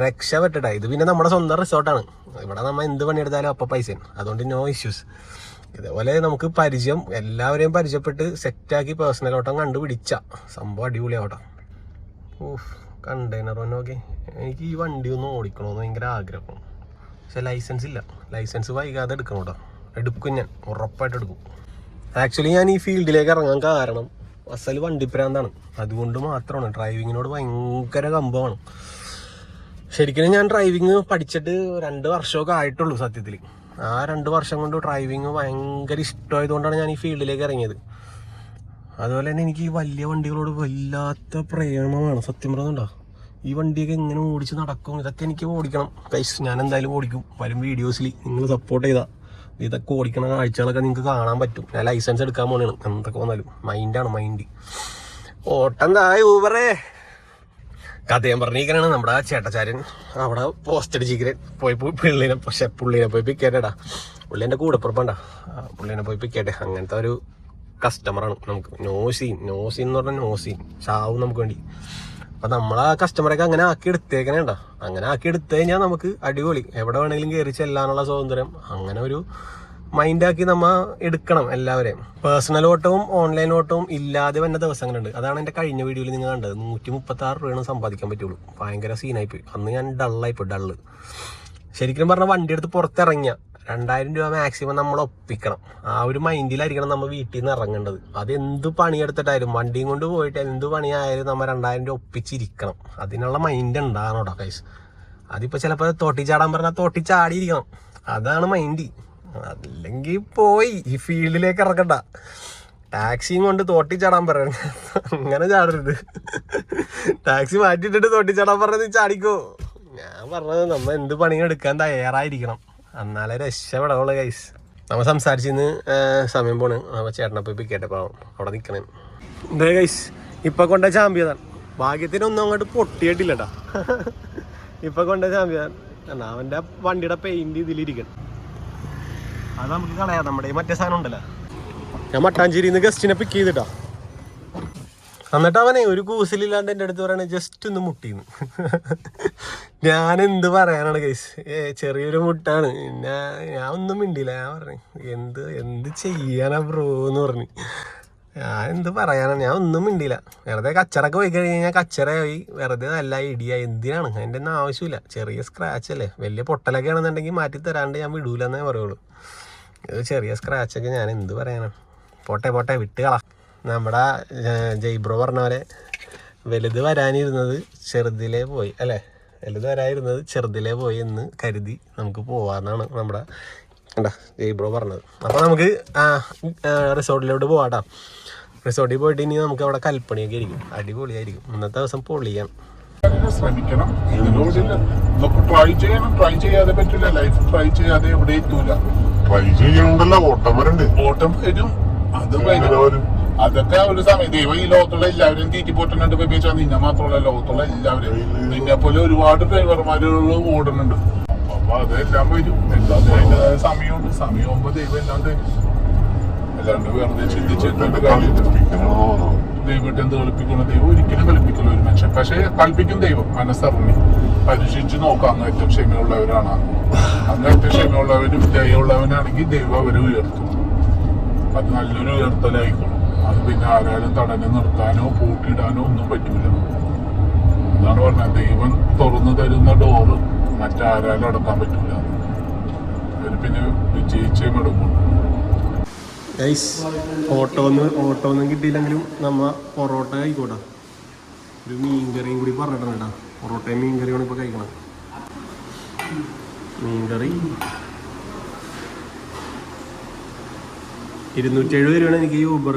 S1: രക്ഷപ്പെട്ടിട്ടാ. ഇത് പിന്നെ നമ്മുടെ സ്വന്തം റിസോർട്ടാണ്, ഇവിടെ നമ്മൾ എന്ത് പണിയെടുത്താലും അപ്പം പൈസയാണ്, അതുകൊണ്ട് നോ ഇഷ്യൂസ്. ഇതേപോലെ നമുക്ക് പരിചയം, എല്ലാവരെയും പരിചയപ്പെട്ട് സെറ്റാക്കി പേഴ്സണൽ ഓട്ടം കണ്ടുപിടിച്ച സംഭവം അടിപൊളിയാവട്ടെ. കണ്ടെയ്നർ നോക്കി എനിക്ക് ഈ വണ്ടി ഒന്ന് ഓടിക്കണമെന്ന് ഭയങ്കര ആഗ്രഹം. പക്ഷെ ലൈസൻസ് ഇല്ല, ലൈസൻസ് വൈകാതെ എടുക്കണം കേട്ടോ. എടുക്കും, ഞാൻ ഉറപ്പായിട്ട് എടുക്കും. ആക്ച്വലി ഞാൻ ഈ ഫീൽഡിലേക്ക് ഇറങ്ങാൻ കാരണം അസൽ വണ്ടിപ്രാന്താണ്, അതുകൊണ്ട് മാത്രമാണ്. ഡ്രൈവിങ്ങിനോട് ഭയങ്കര കമ്പമാണ്. ശരിക്കും ഞാൻ ഡ്രൈവിങ് പഠിച്ചിട്ട് 2 വർഷമൊക്കെ ആയിട്ടുള്ളൂ സത്യത്തിൽ. ആ 2 വർഷം കൊണ്ട് ഡ്രൈവിങ് ഭയങ്കര ഇഷ്ടമായതുകൊണ്ടാണ് ഞാൻ ഈ ഫീൽഡിലേക്ക് ഇറങ്ങിയത്. അതുപോലെ തന്നെ എനിക്ക് ഈ വലിയ വണ്ടികളോട് വല്ലാത്ത പ്രേമമാണ് സത്യം പറയുന്നുണ്ടോ. ഈ വണ്ടിയൊക്കെ എങ്ങനെ ഓടിച്ച് നടക്കും, ഇതൊക്കെ എനിക്ക് ഓടിക്കണം ഗൈസ്. ഞാൻ എന്തായാലും ഓടിക്കും, വരും വീഡിയോസിൽ നിങ്ങൾ സപ്പോർട്ട് ചെയ്താൽ ഇതൊക്കെ ഓടിക്കണ കാഴ്ചകളൊക്കെ നിങ്ങൾക്ക് കാണാൻ പറ്റും. ഞാൻ ലൈസൻസ് എടുക്കാൻ പോകണേണ്, എന്തൊക്കെ വന്നാലും മൈൻഡാണ് മൈൻഡ്. ഓട്ടം താഴെ ഊബറേ കഥയും പറഞ്ഞിരിക്കണാണ് നമ്മുടെ ചേട്ടച്ചാരൻ അവിടെ പോസ്റ്റ് അടിച്ചിരിക്കണേ. പുള്ളീനെ പോയി പിക്കേറ്റേടാ. പുള്ളി എൻ്റെ കൂടെപ്പുറപ്പണ്ടാ, പുള്ളീനെ പോയി പിക്കേട്ടെ. അങ്ങനത്തെ ഒരു കസ്റ്റമറാണ് നമുക്ക്. നോസീൻ എന്ന് പറഞ്ഞാൽ നോസീൻ ഷാവും നമുക്ക് വേണ്ടി. അപ്പം നമ്മളാ കസ്റ്റമറൊക്കെ അങ്ങനെ ആക്കി എടുത്തേക്കണേണ്ട. അങ്ങനെ ആക്കി എടുത്തു കഴിഞ്ഞാൽ നമുക്ക് അടിപൊളി, എവിടെ വേണമെങ്കിലും കയറി ചെല്ലാനുള്ള സ്വാതന്ത്ര്യം. അങ്ങനെ ഒരു മൈൻഡാക്കി നമ്മ എടുക്കണം എല്ലാവരെയും. പേഴ്സണൽ ഓട്ടവും ഓൺലൈൻ ഓട്ടവും ഇല്ലാതെ വന്ന ദിവസങ്ങളുണ്ട്. അതാണ് എൻ്റെ കഴിഞ്ഞ വീഡിയോയിൽ നിങ്ങൾ കണ്ടത്. 136 രൂപയാണ് സമ്പാദിക്കാൻ പറ്റുള്ളൂ. ഭയങ്കര സീനായിപ്പോയി അന്ന്. ഞാൻ ഡള്ള്. ശരിക്കും പറഞ്ഞാൽ വണ്ടി എടുത്ത് പുറത്തിറങ്ങിയ 2000 രൂപ മാക്സിമം നമ്മൾ ഒപ്പിക്കണം. ആ ഒരു മൈൻഡിലായിരിക്കണം നമ്മൾ വീട്ടിൽ നിന്ന് ഇറങ്ങേണ്ടത്. അത് എന്ത് പണിയെടുത്തിട്ടായാലും വണ്ടിയും കൊണ്ട് പോയിട്ട് എന്ത് പണിയായാലും നമ്മൾ 2000 രൂപ ഒപ്പിച്ചിരിക്കണം. അതിനുള്ള മൈൻഡ് ഉണ്ടാകണോട്ടോ കൈസ്. അതിപ്പോൾ ചിലപ്പോൾ തോട്ടി ചാടാൻ പറഞ്ഞാൽ തോട്ടി ചാടിയിരിക്കണം, അതാണ് മൈൻഡ്. അല്ലെങ്കിൽ പോയി ഈ ഫീൽഡിലേക്ക് ഇറക്കണ്ട. ടാക്സിയും കൊണ്ട് തോട്ടി ചാടാൻ പറയണ, അങ്ങനെ ചാടരുത്. ടാക്സി മാറ്റിയിട്ടിട്ട് തോട്ടി ചാടാൻ പറഞ്ഞത് ചാടിക്കോ. ഞാൻ പറഞ്ഞത് നമ്മൾ എന്ത് പണിയും എടുക്കാൻ തയ്യാറായിരിക്കണം, എന്നാലേ രക്ഷപ്പെടാവുള്ളൂ ഗൈസ്. നമ്മൾ സംസാരിച്ചിന്ന് സമയം പോണ്. നമ്മൾ ചേട്ടനെ പോയി പിക്കേട്ടെ, പാവം അവിടെ നിൽക്കണേ. എന്താ ഗൈസ്, ഇപ്പം കൊണ്ട ചാമ്പ്യതാണ്. ഭാഗ്യത്തിനൊന്നും അങ്ങോട്ട് പൊട്ടിയിട്ടില്ലട്ടാ. ഇപ്പം കൊണ്ട ചാമ്പ്യതാണ്. എന്നാ അവൻ്റെ വണ്ടിയുടെ പെയിന്റ് ഇതിലിരിക്കണം, അത് നമുക്ക് കളയാം. നമ്മുടെ ഈ മറ്റേ സാധനം ഉണ്ടല്ലോ, ഞാൻ മട്ടാഞ്ചേരിയിൽ നിന്ന് ഗസ്റ്റിനെ പിക്ക് ചെയ്തിട്ടാ. എന്നിട്ട് അവനെ ഒരു കൂസലില്ലാണ്ട് എൻ്റെ അടുത്ത് പറയണേ ജസ്റ്റ് ഒന്ന് മുട്ടിന്ന്. ഞാൻ എന്ത് പറയാനാണ് ഗൈസ്, ചെറിയൊരു മുട്ടാണ്. ഞാൻ ഒന്നും മിണ്ടിയില്ല. ഞാൻ പറഞ്ഞു എന്ത് ചെയ്യാനാ ബ്രോ എന്ന് പറഞ്ഞു. ഞാൻ എന്ത് പറയാനാണ്, ഞാൻ ഒന്നും മിണ്ടിയില്ല. വെറുതെ കച്ചറൊക്കെ പോയി കഴിഞ്ഞാൽ കച്ചറയായി, വെറുതെ നല്ല ഇടിയായി. എന്തിനാണ്, അതിൻ്റെ ഒന്നും ആവശ്യമില്ല. ചെറിയ സ്ക്രാച്ച് അല്ലേ, വലിയ പൊട്ടലൊക്കെ ആണെന്നുണ്ടെങ്കിൽ മാറ്റി തരാണ്ട് ഞാൻ വിടൂലെന്നേ പറയുള്ളൂ. ഇത് ചെറിയ സ്ക്രാച്ചൊക്കെ ഞാൻ എന്ത് പറയാനാണ്. പോട്ടെ വിട്ട് കളാ. നമ്മുടെ ജയ്ബ്രോ പറഞ്ഞ പോലെ വലുത് വരാനിരുന്നത് ചെറുതിലേ പോയി അല്ലേ, വലുത് വരാനിരുന്നത് ചെറുതിലേ പോയി എന്ന് കരുതി നമുക്ക് പോവാന്നാണ് നമ്മുടെ ജയ്ബ്രോ പറഞ്ഞത്. അപ്പോൾ നമുക്ക് റിസോർട്ടിലോട്ട് പോവാട്ടോ. റിസോർട്ടിൽ പോയിട്ട് ഇനി നമുക്ക് അവിടെ കൽപ്പണിയൊക്കെ ആയിരിക്കും, അടിപൊളിയായിരിക്കും. ഇന്നത്തെ ദിവസം പൊളിയാണ്.
S2: ശ്രമിക്കണം, ട്രൈ ചെയ്യാതെ പറ്റില്ല. ലൈഫ് ട്രൈ ചെയ്യാതെ എവിടെ എത്തൂല. ട്രൈ ചെയ്യണ്ടല്ലോ, ഓട്ടം വരും. അതൊക്കെ ഒരു സമയം ദൈവം ഈ ലോകത്തുള്ള എല്ലാവരും തീറ്റിപ്പോട്ടുന്നുണ്ട്. വെച്ചാൽ നിന്നെ മാത്രമല്ല, ലോകത്തുള്ള എല്ലാവരും നിന്നെ പോലെ ഒരുപാട് ഡ്രൈവർമാരുകൾ ഓടുന്നുണ്ട്. അപ്പൊ അതെല്ലാം വരും. എന്താ അതിൻ്റെതായ സമയമുണ്ട്. സമയമാകുമ്പോ ദൈവം എല്ലാം തരും. അല്ലാണ്ട് വെറുതെ ചിന്തിച്ചിട്ടുണ്ട് ദൈവത്തെ എന്ത് കളിപ്പിക്കണം. ദൈവം ഒരിക്കലും കളിപ്പിക്കില്ല ഒരു മനുഷ്യൻ. പക്ഷെ കളിപ്പിക്കും ദൈവം മനസ്സറിഞ്ഞ് പരീക്ഷിച്ച് നോക്കാം. അങ്ങേറ്റം ക്ഷമയുള്ളവരാണ്. അങ്ങേറ്റം ക്ഷമയുള്ളവരും ദയുള്ളവനാണെങ്കിൽ ദൈവം അവരെ ഉയർത്തും. അത് നല്ലൊരു ഉയർത്തലായിക്കോളും. അത് പിന്നെ ആരാലും തടഞ്ഞു നിർത്താനോ പൂട്ടിയിടാനോ ഒന്നും പറ്റൂല. അതാണ് പറഞ്ഞത്, ദൈവം തുറന്നു തരുന്ന ഡോറ് മറ്റാരാലും അടക്കാൻ പറ്റൂല. അവർ പിന്നെ വിജയിച്ചേ മടങ്ങും.
S1: ഓട്ടോ ഒന്നും കിട്ടിയില്ലെങ്കിലും നമ്മ പൊറോട്ട ആയിക്കോട്ടെ, ഒരു മീൻകറിയും കൂടി പറഞ്ഞിട്ടുണ്ട് കേട്ടോ. പൊറോട്ടയും മീൻകറിയാണ് ഇപ്പോൾ കഴിക്കണം. മീൻകറി 270 രൂപയാണ് എനിക്ക് ഈ ഊബർ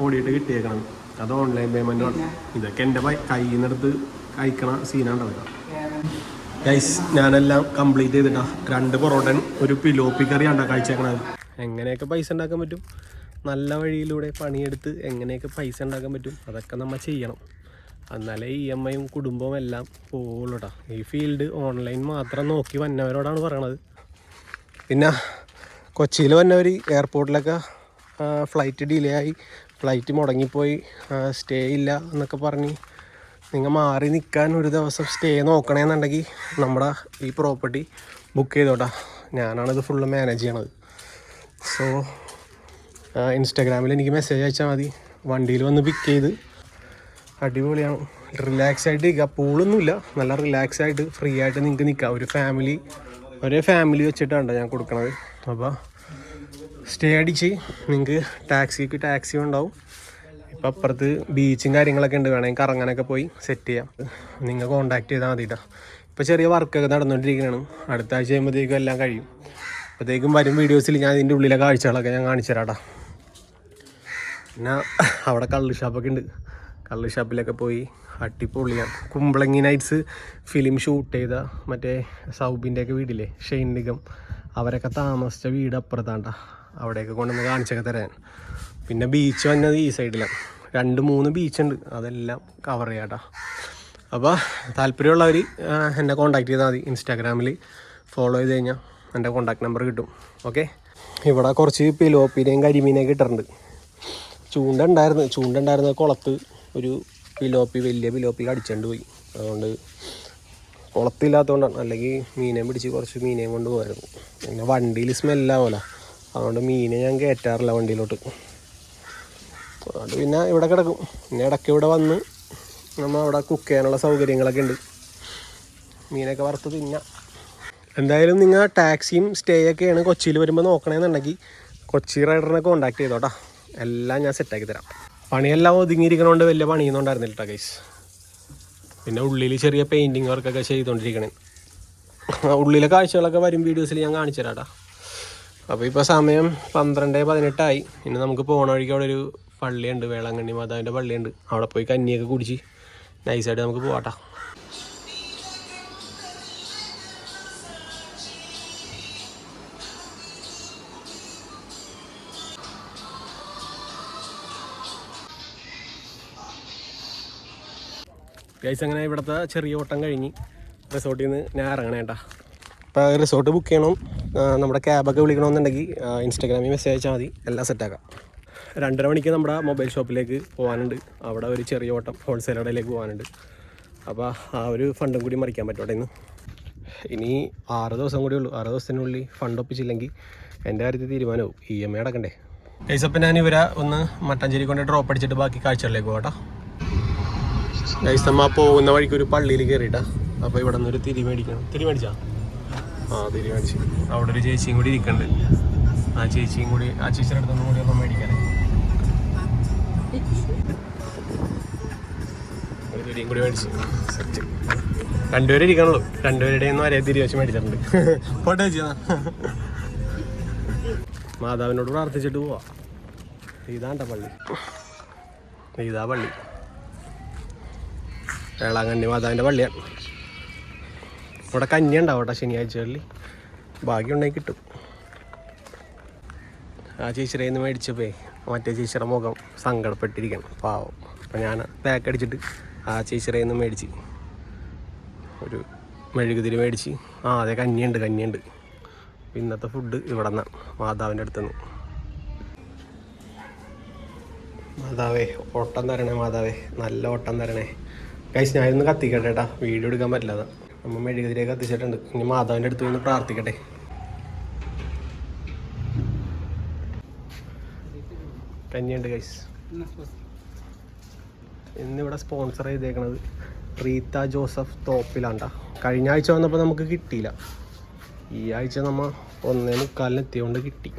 S1: ഓടിയിട്ട് കിട്ടിയേക്കണം. അത് ഓൺലൈൻ പേയ്മെൻ്റ് ആണ്. ഇതൊക്കെ എൻ്റെ കയ്യിൽ നിന്നെടുത്ത് കഴിക്കണ സീനാണ്ടാവുക. ഗൈസ് ഞാനെല്ലാം കംപ്ലീറ്റ് ചെയ്തിട്ടാ. 2 പൊറോട്ടൻ ഒരു പിലോപ്പി കറിയാണ്ടാ കഴിച്ചേക്കണത്. എങ്ങനെയൊക്കെ പൈസ ഉണ്ടാക്കാൻ പറ്റും, നല്ല വഴിയിലൂടെ പണിയെടുത്ത് എങ്ങനെയൊക്കെ പൈസ ഉണ്ടാക്കാൻ പറ്റും, അതൊക്കെ നമ്മൾ ചെയ്യണം. എന്നാലേ EMIയും കുടുംബവും എല്ലാം പോവുള്ളൂ കേട്ടോ. ഈ ഫീൽഡ് ഓൺലൈൻ മാത്രം നോക്കി വന്നവരോടാണ് പറയണത്. പിന്നെ കൊച്ചിയിൽ വന്നവർ എയർപോർട്ടിലൊക്കെ ഫ്ലൈറ്റ് ഡിലേ ആയി, ഫ്ലൈറ്റ് മുടങ്ങിപ്പോയി, സ്റ്റേ ഇല്ല എന്നൊക്കെ പറഞ്ഞ് നിങ്ങൾ മാറി നിൽക്കാൻ ഒരു ദിവസം സ്റ്റേ നോക്കണമെന്നുണ്ടെങ്കിൽ നമ്മുടെ ഈ പ്രോപ്പർട്ടി ബുക്ക് ചെയ്തോട്ടാ. ഞാനാണിത് ഫുള്ള് മാനേജ് ചെയ്യണത്. സോ ഇൻസ്റ്റാഗ്രാമിൽ എനിക്ക് മെസ്സേജ് അയച്ചാൽ മതി. വണ്ടിയിൽ വന്ന് പിക്ക് ചെയ്ത് അടിപൊളിയാണ്. റിലാക്സ് ആയിട്ട് നിൽക്കുക. പൂളൊന്നുമില്ല, നല്ല റിലാക്സ് ആയിട്ട് ഫ്രീ ആയിട്ട് നിങ്ങൾക്ക് നിൽക്കാം. ഒരേ ഫാമിലി വെച്ചിട്ടാണ് ഞാൻ കൊടുക്കണത്. അപ്പോൾ സ്റ്റേ അടിച്ച് നിങ്ങൾക്ക് ടാക്സി ഉണ്ടാവും. ഇപ്പം അപ്പുറത്ത് ബീച്ചും കാര്യങ്ങളൊക്കെ ഉണ്ട്, വേണമെങ്കിൽ കറങ്ങാനൊക്കെ പോയി സെറ്റ് ചെയ്യാം. നിങ്ങൾ കോൺടാക്ട് ചെയ്താൽ മതി കേട്ടോ. ഇപ്പോൾ ചെറിയ വർക്കൊക്കെ നടന്നുകൊണ്ടിരിക്കുകയാണ്. അടുത്ത ആഴ്ച കഴിയുമ്പോഴത്തേക്കും എല്ലാം കഴിയും. അപ്പോഴത്തേക്കും വരും വീഡിയോസിൽ ഞാൻ ഇതിൻ്റെ ഉള്ളിലെ കാഴ്ചകളൊക്കെ ഞാൻ കാണിച്ചു തരാം കേട്ടോ. പിന്നെ അവിടെ കള്ള് ഷാപ്പൊക്കെ ഉണ്ട്. കള്ള് ഷാപ്പിലൊക്കെ പോയി അടിപൊളിയാണ്. കുമ്പളങ്ങി നൈറ്റ്സ് ഫിലിം ഷൂട്ട് ചെയ്ത മറ്റേ സൗബിൻ്റെയൊക്കെ വീടില്ലേ, ഷെയ്ൻ നിഗം, അവരൊക്കെ താമസിച്ച വീട് അപ്പുറത്താണ്ട. അവിടെയൊക്കെ കൊണ്ടുവന്ന് കാണിച്ചൊക്കെ തരാൻ. പിന്നെ ബീച്ച് വന്നത് ഈ സൈഡിലാണ്. 2-3 ബീച്ചുണ്ട്, അതെല്ലാം കവർ ചെയ്യാം കേട്ടോ. അപ്പോൾ താല്പര്യമുള്ളവർ എന്നെ കോൺടാക്ട് ചെയ്താൽ മതി. ഇൻസ്റ്റാഗ്രാമിൽ ഫോളോ ചെയ്ത് കഴിഞ്ഞാൽ എൻ്റെ കോൺടാക്ട് നമ്പർ കിട്ടും. ഓക്കെ. ഇവിടെ കുറച്ച് പിലോപ്പിനെയും കരിമീനെയൊക്കെ ഇട്ടിട്ടുണ്ട്. ചൂണ്ടുണ്ടായിരുന്ന കുളത്ത് ഒരു വലിയ പിലോപ്പി അടിച്ചുകൊണ്ട് പോയി. അതുകൊണ്ട് കുളത്തില്ലാത്തതുകൊണ്ടാണ്, അല്ലെങ്കിൽ മീനെ പിടിച്ച് കുറച്ച് മീനെയും കൊണ്ട് പോകായിരുന്നു. പിന്നെ വണ്ടിയിൽ സ്മെല്ലാവല, അതുകൊണ്ട് മീനെ ഞാൻ കയറ്റാറില്ല വണ്ടിയിലോട്ട്. അതുകൊണ്ട് പിന്നെ ഇവിടെ കിടക്കും. പിന്നെ ഇടയ്ക്ക് ഇവിടെ വന്ന് നമ്മൾ അവിടെ കുക്ക് ചെയ്യാനുള്ള സൗകര്യങ്ങളൊക്കെ ഉണ്ട്. മീനൊക്കെ വറുത്ത് തിന്നാം. എന്തായാലും നിങ്ങൾ ടാക്സിയും സ്റ്റേ ഒക്കെയാണ് കൊച്ചിയിൽ വരുമ്പോൾ നോക്കണമെന്നുണ്ടെങ്കിൽ കൊച്ചി റൈഡറിനെ കോൺടാക്ട് ചെയ്തോട്ടാ. എല്ലാം ഞാൻ സെറ്റാക്കി തരാം. പണിയെല്ലാം ഒതുങ്ങിയിരിക്കണോണ്ട് വലിയ പണിയൊന്നും ഉണ്ടായിരുന്നില്ല കേട്ടോ ഗൈസ്. പിന്നെ ഉള്ളിൽ ചെറിയ പെയിൻറ്റിങ് വർക്കൊക്കെ ചെയ്തുകൊണ്ടിരിക്കണേ. ഉള്ളിലെ കാഴ്ചകളൊക്കെ വരും വീഡിയോസിൽ ഞാൻ കാണിച്ചു തരാം കേട്ടോ. അപ്പോൾ ഇപ്പോൾ സമയം 12:18 ഇനി നമുക്ക് പോകണ വഴിക്ക് അവിടെ ഒരു പള്ളിയുണ്ട്, വേളാങ്കണ്ണി മാതാവിൻ്റെ പള്ളിയുണ്ട്. അവിടെ പോയി കഞ്ഞിയൊക്കെ കുടിച്ച് നൈസായിട്ട് നമുക്ക് പോകാട്ടോ. ഗൈസ് അങ്ങനെ ഇവിടുത്തെ ചെറിയ ഓട്ടം കഴിഞ്ഞ് റിസോർട്ടിൽ നിന്ന് ഞാൻ ഇറങ്ങണേ കേട്ടോ. ഇപ്പോൾ റിസോർട്ട് ബുക്ക് ചെയ്യണം, നമ്മുടെ ക്യാബൊക്കെ വിളിക്കണമെന്നുണ്ടെങ്കിൽ ഇൻസ്റ്റാഗ്രാമിൽ മെസ്സേജ് അയച്ചാൽ മതി, എല്ലാം സെറ്റാക്കാം. 2:30 മണിക്ക് നമ്മുടെ മൊബൈൽ ഷോപ്പിലേക്ക് പോകാനുണ്ട്. അവിടെ ഒരു ചെറിയ ഓട്ടം ഹോൾസെയിൽ കടയിലേക്ക് പോകാനുണ്ട്. അപ്പോൾ ആ ഒരു ഫണ്ടും കൂടി മറിക്കാൻ പറ്റോട്ടെ ഇന്ന്. ഇനി 6 ദിവസം കൂടി ഉള്ളൂ. 6 ദിവസത്തിനുള്ളിൽ ഫണ്ട് ഒപ്പിച്ചില്ലെങ്കിൽ എൻ്റെ കാര്യത്തിൽ തീരുമാനമാവും. EMI അടക്കണ്ടേ. ഗൈസ് അപ്പം ഞാൻ ഇവരെ ഒന്ന് മട്ടാഞ്ചേരി കൊണ്ട് ഡ്രോപ്പ് അടിച്ചിട്ട് ബാക്കി കാഴ്ചകളിലേക്ക് പോകട്ടോ. ഗൈസ് നമ്മ പോകുന്ന വഴിക്ക് ഒരു പള്ളിയിൽ കയറിയിട്ടാ. അപ്പോൾ ഇവിടെ നിന്ന് ഒരു തിരി മേടിക്കണം. തിരി മേടിച്ചാ? തിരി മേടിച്ചു. അവിടെ ഒരു ചേച്ചിയും കൂടി ഇരിക്കുന്നുണ്ട്. ആ ചേച്ചിയും കൂടി ആ ചേച്ചിയുടെ അടുത്തൊന്നും കൂടി ഒന്നും മേടിക്കാനേ. ഒരു തിരിയും കൂടി മേടിച്ചു. സെറ്റ്. രണ്ടുപേരും ഇരിക്കണുള്ളൂ. രണ്ടുപേരുടെയും ഒരേ തിരി വെച്ച് മേടിച്ചിട്ടുണ്ട്. ഫോട്ടോ വെച്ചാ മാതാവിനോട് പ്രാർത്ഥിച്ചിട്ട് പോവാ. ഇതാണ്ട പള്ളി. ഇതാ പള്ളി. വേളാങ്കണ്ണി മാതാവിൻ്റെ പള്ളിയാണ്. ഇവിടെ കഞ്ഞി ഉണ്ടാവും കേട്ടോ ശനിയാഴ്ചകളിൽ. ഭാഗ്യമുണ്ടെങ്കിൽ കിട്ടും. ആ ചേച്ചിയുടെ നിന്ന് മേടിച്ചപ്പോ മറ്റേ ചേച്ചിയുടെ മുഖം സങ്കടപ്പെട്ടിരിക്കണം പാവം. അപ്പം ഞാൻ ബാക്ക് അടിച്ചിട്ട് ആ ചേച്ചിയുടെ നിന്ന് മേടിച്ച് ഒരു മെഴുകുതിരി മേടിച്ച്. അതെ കഞ്ഞിയുണ്ട്. ഇന്നത്തെ ഫുഡ് ഇവിടെ നിന്നാണ്, മാതാവിൻ്റെ അടുത്തുനിന്ന്. മാതാവേ ഓട്ടം തരണേ, മാതാവേ നല്ല ഓട്ടം തരണേ. ഗൈസ് ഞാനൊന്ന് കത്തിക്കട്ടെ ഏട്ടാ, വീഡിയോ എടുക്കാൻ പറ്റില്ല. നമ്മൾ മെഴുകുതിരിയെ കത്തിച്ചിട്ടുണ്ട്. ഇനി മാതാവിൻ്റെ അടുത്ത് നിന്ന് പ്രാർത്ഥിക്കട്ടെ. കഞ്ഞിയുണ്ട് ഗൈസ്. ഇന്നിവിടെ സ്പോൺസർ ചെയ്തേക്കണത് റീത്ത ജോസഫ് തോപ്പിലാണ്ടാ. കഴിഞ്ഞ ആഴ്ച വന്നപ്പോൾ നമുക്ക് കിട്ടിയില്ല. ഈ ആഴ്ച നമ്മൾ 1:45 എത്തിയോണ്ട് കിട്ടി.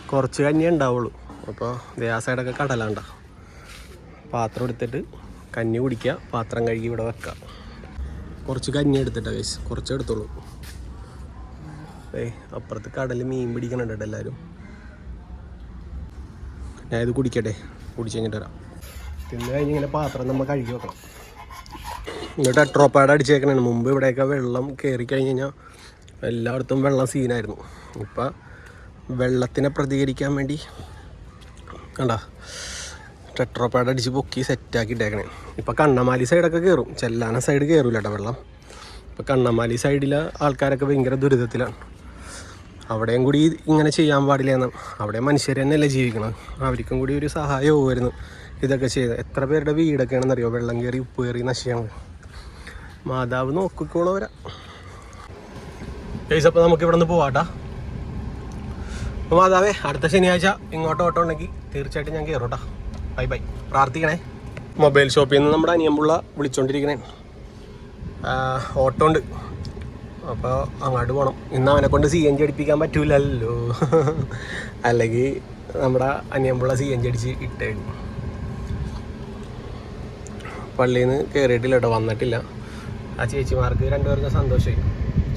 S1: കുറച്ച് കഞ്ഞി ഉണ്ടാവുള്ളൂ. അപ്പോൾ ആ സൈഡൊക്കെ കടലാണ്ട. പാത്രം എടുത്തിട്ട് കഞ്ഞി കുടിക്കുക, പാത്രം കഴുകി ഇവിടെ വെക്കുക. കുറച്ച് കഞ്ഞി എടുത്തിട്ടാ ഗൈസ്, കുറച്ച് എടുത്തോളൂ. അപ്പുറത്ത് കടലിൽ മീൻ പിടിക്കണുണ്ട് എല്ലാവരും. ഞാൻ ഇത് കുടിക്കട്ടെ, കുടിച്ച് കഴിഞ്ഞിട്ട് വരാം. തിന്ന് കഴിഞ്ഞ് ഇങ്ങനെ പാത്രം നമ്മൾ കഴുകി വെക്കണം. എന്നിട്ട് ടെട്രോപാഡ് അടിച്ചേക്കണാണ്. മുമ്പ് ഇവിടെയൊക്കെ വെള്ളം കയറി കഴിഞ്ഞ് കഴിഞ്ഞാൽ എല്ലായിടത്തും വെള്ളം സീനായിരുന്നു. ഇപ്പം വെള്ളത്തിനെ പ്രതികരിക്കാൻ വേണ്ടി കണ്ടാ ടെട്രോപാഡ് അടിച്ച് പൊക്കി സെറ്റാക്കി ഇട്ടേക്കണേ. ഇപ്പം കണ്ണമാലി സൈഡൊക്കെ കയറും, ചെല്ലാന സൈഡ് കയറില്ല കേട്ടോ വെള്ളം. ഇപ്പം കണ്ണമാലി സൈഡിലെ ആൾക്കാരൊക്കെ ഭയങ്കര ദുരിതത്തിലാണ്. അവിടെയും കൂടി ഇങ്ങനെ ചെയ്യാൻ പാടില്ല എന്നാണ്. അവിടെ മനുഷ്യർ തന്നെയല്ലേ ജീവിക്കണം. അവർക്കും കൂടി ഒരു സഹായമായിരുന്നു ഇതൊക്കെ ചെയ്ത്. എത്ര പേരുടെ വീടൊക്കെ ആണെന്നറിയോ വെള്ളം കയറി ഉപ്പ് കയറി നശിയാണ്. മാതാവ് നോക്കിക്കോളോ വരാം. ഗൈസ് അപ്പോൾ നമുക്ക് ഇവിടെ നിന്ന് പോവാട്ടാ. അപ്പോൾ മാതാവേ അടുത്ത ശനിയാഴ്ച ഇങ്ങോട്ട് ഓട്ടോ ഉണ്ടെങ്കിൽ തീർച്ചയായിട്ടും ഞാൻ കയറോട്ടാ. Bye bye. പ്രാർത്ഥിക്കണേ. മൊബൈൽ ഷോപ്പിൽ നിന്ന് നമ്മുടെ അനിയമ്പുള്ള വിളിച്ചോണ്ടിരിക്കണേ. ഓട്ടോ ഉണ്ട്, അപ്പോൾ അങ്ങോട്ട് പോകണം. ഇന്ന് അവനെ കൊണ്ട് CNG അടിപ്പിക്കാൻ പറ്റൂലല്ലോ. അല്ലെങ്കിൽ നമ്മുടെ അനിയമ്പുള്ള CNG അടിച്ച് ഇട്ടേക്കും. പള്ളിയിൽ നിന്ന് കയറിയിട്ടില്ല കേട്ടോ, വന്നിട്ടില്ല. ആ ചേച്ചിമാർക്ക് രണ്ടുപേർക്കും സന്തോഷമായി.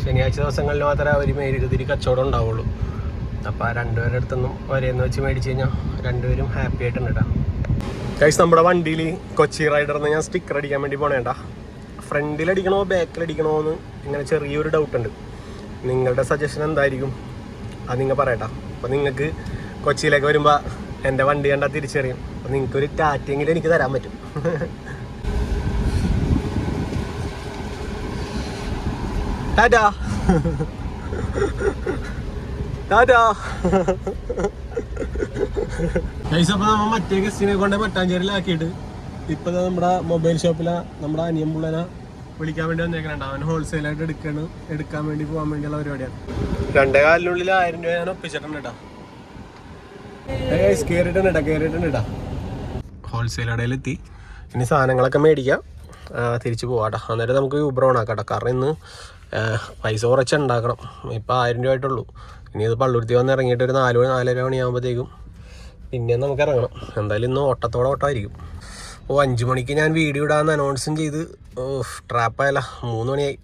S1: ശനിയാഴ്ച ദിവസങ്ങളിൽ മാത്രമേ അവർ മെഴുകുതിരി കച്ചവടം ഉണ്ടാവുള്ളൂ. അപ്പോൾ ആ രണ്ടുപേരുടെ അടുത്തൊന്നും ഒരേന്ന് വെച്ച് മേടിച്ച് കഴിഞ്ഞാൽ രണ്ടുപേരും ഹാപ്പി ആയിട്ടുണ്ട് കേട്ടോ. ഗൈസ് നമ്മുടെ വണ്ടിയിൽ കൊച്ചി റൈഡർ എന്ന് ഞാൻ സ്റ്റിക്കർ അടിക്കാൻ വേണ്ടി പോണേട്ടാ. ഫ്രണ്ടിലടിക്കണോ ബാക്കിലടിക്കണോ എന്ന് ഇങ്ങനെ ചെറിയൊരു ഡൗട്ടുണ്ട്. നിങ്ങളുടെ സജഷൻ എന്തായിരിക്കും അത് നിങ്ങൾ പറയട്ടാ. അപ്പോൾ നിങ്ങൾക്ക് കൊച്ചിയിലേക്ക് വരുമ്പോൾ എൻ്റെ വണ്ടി കണ്ടാൽ തിരിച്ചറിയും. അപ്പോൾ നിങ്ങൾക്കൊരു ടാറ്റെങ്കിലും എനിക്ക് തരാൻ പറ്റും. ടാറ്റാ ടാറ്റാ. ഗൈസ് അപ്പോൾ നമ്മൾ മറ്റേ ഗസ്റ്റിനെ കൊണ്ട് മട്ടാഞ്ചേരിയിലാക്കിയിട്ട് ഇപ്പോൾ നമ്മുടെ മൊബൈൽ ഷോപ്പിലെ നമ്മുടെ അനിയമ്പുള്ളനെ വിളിക്കാൻ വേണ്ടി വന്നേക്കണുണ്ട്. അവൻ ഹോൾസെയിലായിട്ട് എടുക്കാൻ വേണ്ടി പോകാൻ വേണ്ടിയുള്ള പരിപാടിയാണ്. 2.25 1000 രൂപ ഞാൻ ഒപ്പിച്ചിട്ടുണ്ട് കേട്ടോ. കയറിയിട്ടുണ്ട് കേട്ടോ. ഹോൾസെയിൽ കടയിലെത്തി. ഇനി സാധനങ്ങളൊക്കെ മേടിക്കാം, തിരിച്ച് പോവാട്ടോ. അന്നേരം നമുക്ക് യൂബർ ഓൺ ആക്കാം. കാരണം ഇന്ന് പൈസ കുറച്ച് ഉണ്ടാക്കണം. ഇപ്പോൾ 1000 രൂപ ആയിട്ടുള്ളൂ. ഇനി ഇത് പള്ളുരുത്തി വന്ന് ഇറങ്ങിയിട്ട് ഒരു 4-4:30 മണിയാകുമ്പോഴത്തേക്കും പിന്നെ നമുക്ക് ഇറങ്ങണം. എന്തായാലും ഇന്ന് ഓട്ടമായിരിക്കും. 5 മണിക്ക് ഞാൻ വീഡിയോ ഇടാമെന്ന് അനൗൺസും ചെയ്ത് ട്രാപ്പായല്ല. 3 മണിയായി.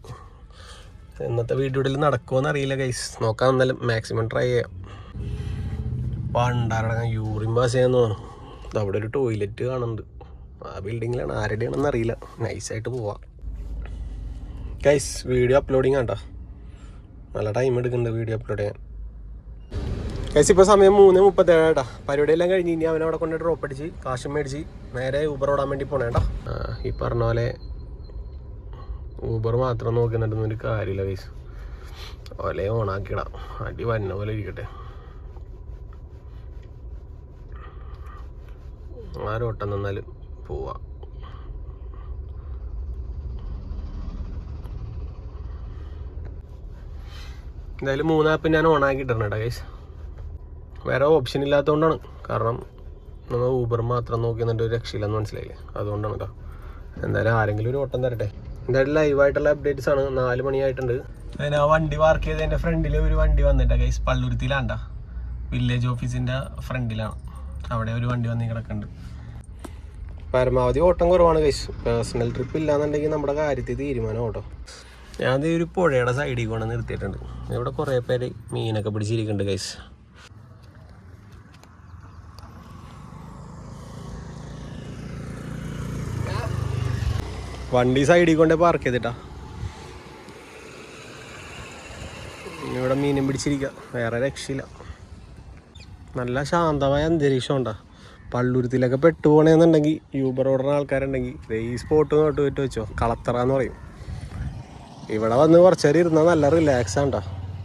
S1: ഇന്നത്തെ വീഡിയോ ഇടയിൽ നടക്കുമോയെന്ന് അറിയില്ല ഗൈസ്. നോക്കാം, എന്നാലും മാക്സിമം ട്രൈ ചെയ്യാം. പണ്ടാറടങ്ങാൻ യൂറിൻ പാസ് ചെയ്യാന്ന് തോന്നുന്നു. അവിടെ ഒരു ടോയ്ലറ്റ് കാണുന്നുണ്ട്. ആ ബിൽഡിങ്ങിലാണ്, ആരുടെയാണെന്ന് അറിയില്ല. നൈസായിട്ട് പോവാം ഗൈസ്. വീഡിയോ അപ്ലോഡിങ് ആട്ടോ, നല്ല ടൈം എടുക്കുന്നുണ്ട് വീഡിയോ അപ്ലോഡ് ചെയ്യാൻ. ഗൈസ് ഇപ്പോൾ സമയം 3:37 കേട്ടോ. പരിപാടിയെല്ലാം കഴിഞ്ഞ് ഇനി അവനവിടെ കൊണ്ട് ഡ്രോപ്പ് അടിച്ച് കാശും മേടിച്ച് നേരെ ഊബർ ഓടാൻ വേണ്ടി പോണേട്ടാ. ഈ പറഞ്ഞ പോലെ ഊബർ മാത്രം നോക്കുന്നുണ്ടെന്നൊരു കാര്യമില്ല ഗൈസ്. ഓലെ ഓണാക്കിയിടാം, അടി വന്ന പോലെ ഇരിക്കട്ടെ. ആരോട്ടം നിന്നാലും പോവാ. എന്തായാലും 3 ആപ്പ് ഞാൻ ഓണാക്കിയിട്ടുണ്ട് കേട്ടോ ഗൈസ്. വേറെ ഓപ്ഷൻ ഇല്ലാത്തതുകൊണ്ടാണ്. കാരണം നമ്മൾ ഊബർ മാത്രം നോക്കി എന്നിട്ട് ഒരു രക്ഷയില്ലെന്ന് മനസ്സിലായില്ലേ, അതുകൊണ്ടാണ് കേട്ടോ. എന്തായാലും ആരെങ്കിലും ഒരു ഓട്ടം തരട്ടെ. എന്തായാലും ലൈവായിട്ടുള്ള അപ്ഡേറ്റ്സ് ആണ്. 4 മണിയായിട്ടുണ്ട്. ഞാൻ ആ വണ്ടി പാർക്ക് ചെയ്തതിൻ്റെ ഫ്രണ്ടിൽ ഒരു വണ്ടി വന്നിട്ടാ ഗൈസ്, പള്ളുരുത്തിയിലാണ്ടാ, വില്ലേജ് ഓഫീസിൻ്റെ ഫ്രണ്ടിലാണ്. അവിടെ ഒരു വണ്ടി വന്ന് കിടക്കുന്നുണ്ട്. പരമാവധി ഓട്ടം കുറവാണ് ഗൈസ്. പേഴ്സണൽ ട്രിപ്പ് ഇല്ലാന്നുണ്ടെങ്കിൽ നമ്മുടെ കാര്യത്തിൽ തീരുമാനം ഓട്ടോ. ഞാൻ ഒരു പുഴയുടെ സൈഡിൽ കൊണ്ട് നിർത്തിയിട്ടുണ്ട്. ഇവിടെ കുറേ പേര് മീനൊക്കെ പിടിച്ചിരിക്കുന്നുണ്ട് ഗൈസ്. വണ്ടി സൈഡിൽ കൊണ്ടേ പാർക്ക് ചെയ്തിട്ടാ. ഇവിടെ മീനും പിടിച്ചിരിക്കുക, വേറെ രക്ഷയില്ല. നല്ല ശാന്തമായ അന്തരീക്ഷം ഉണ്ടാ. പള്ളുരുത്തിലൊക്കെ പെട്ടുപോകണമെന്നുണ്ടെങ്കിൽ യൂബർ ഓടുന്ന ആൾക്കാരുണ്ടെങ്കിൽ ഈ സ്പോട്ട് നോട്ട് വിട്ട് വെച്ചോ, കളത്തറ എന്ന് പറയും. ഇവിടെ വന്ന് കുറച്ച് നേരം ഇരുന്നാൽ നല്ല റിലാക്സ് ആണ്ടാ.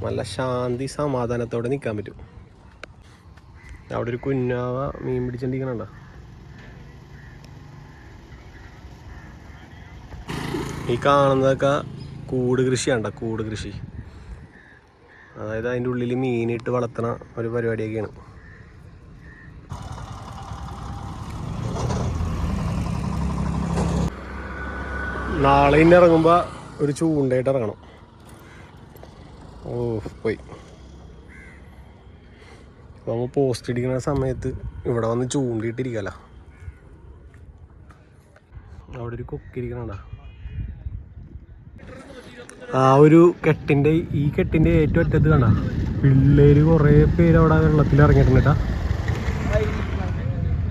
S1: നല്ല ശാന്തി സമാധാനത്തോടെ നിൽക്കാൻ പറ്റും. അവിടെ ഒരു കുഞ്ഞാവ മീൻ പിടിച്ചോണ്ടിരിക്കണണ്ട. ഈ കാണുന്നതൊക്കെ കൂട് കൃഷിയാണ്ട, കൂട് കൃഷി. അതായത് അതിൻ്റെ ഉള്ളിൽ മീനിട്ട് വളർത്തണ ഒരു പരിപാടിയൊക്കെയാണ്. നാളെ ഇനി ഇറങ്ങുമ്പോൾ ഒരു ചൂണ്ടയിട്ട് ഇറങ്ങണം. ഓ പോയി നമ്മൾ പോസ്റ്റ് ഇടിക്കുന്ന സമയത്ത് ഇവിടെ വന്ന് ചൂണ്ടിയിട്ടിരിക്കല. അവിടെ ഒരു കൊക്കിരിക്കണ. ആ ഒരു കെട്ടിൻ്റെ, ഈ കെട്ടിൻ്റെ ഏറ്റവും അറ്റത്ത് കണ്ട പിള്ളേര് കുറേ പേര് അവിടെ വെള്ളത്തിൽ ഇറങ്ങിയിട്ടുണ്ട് കേട്ടാ.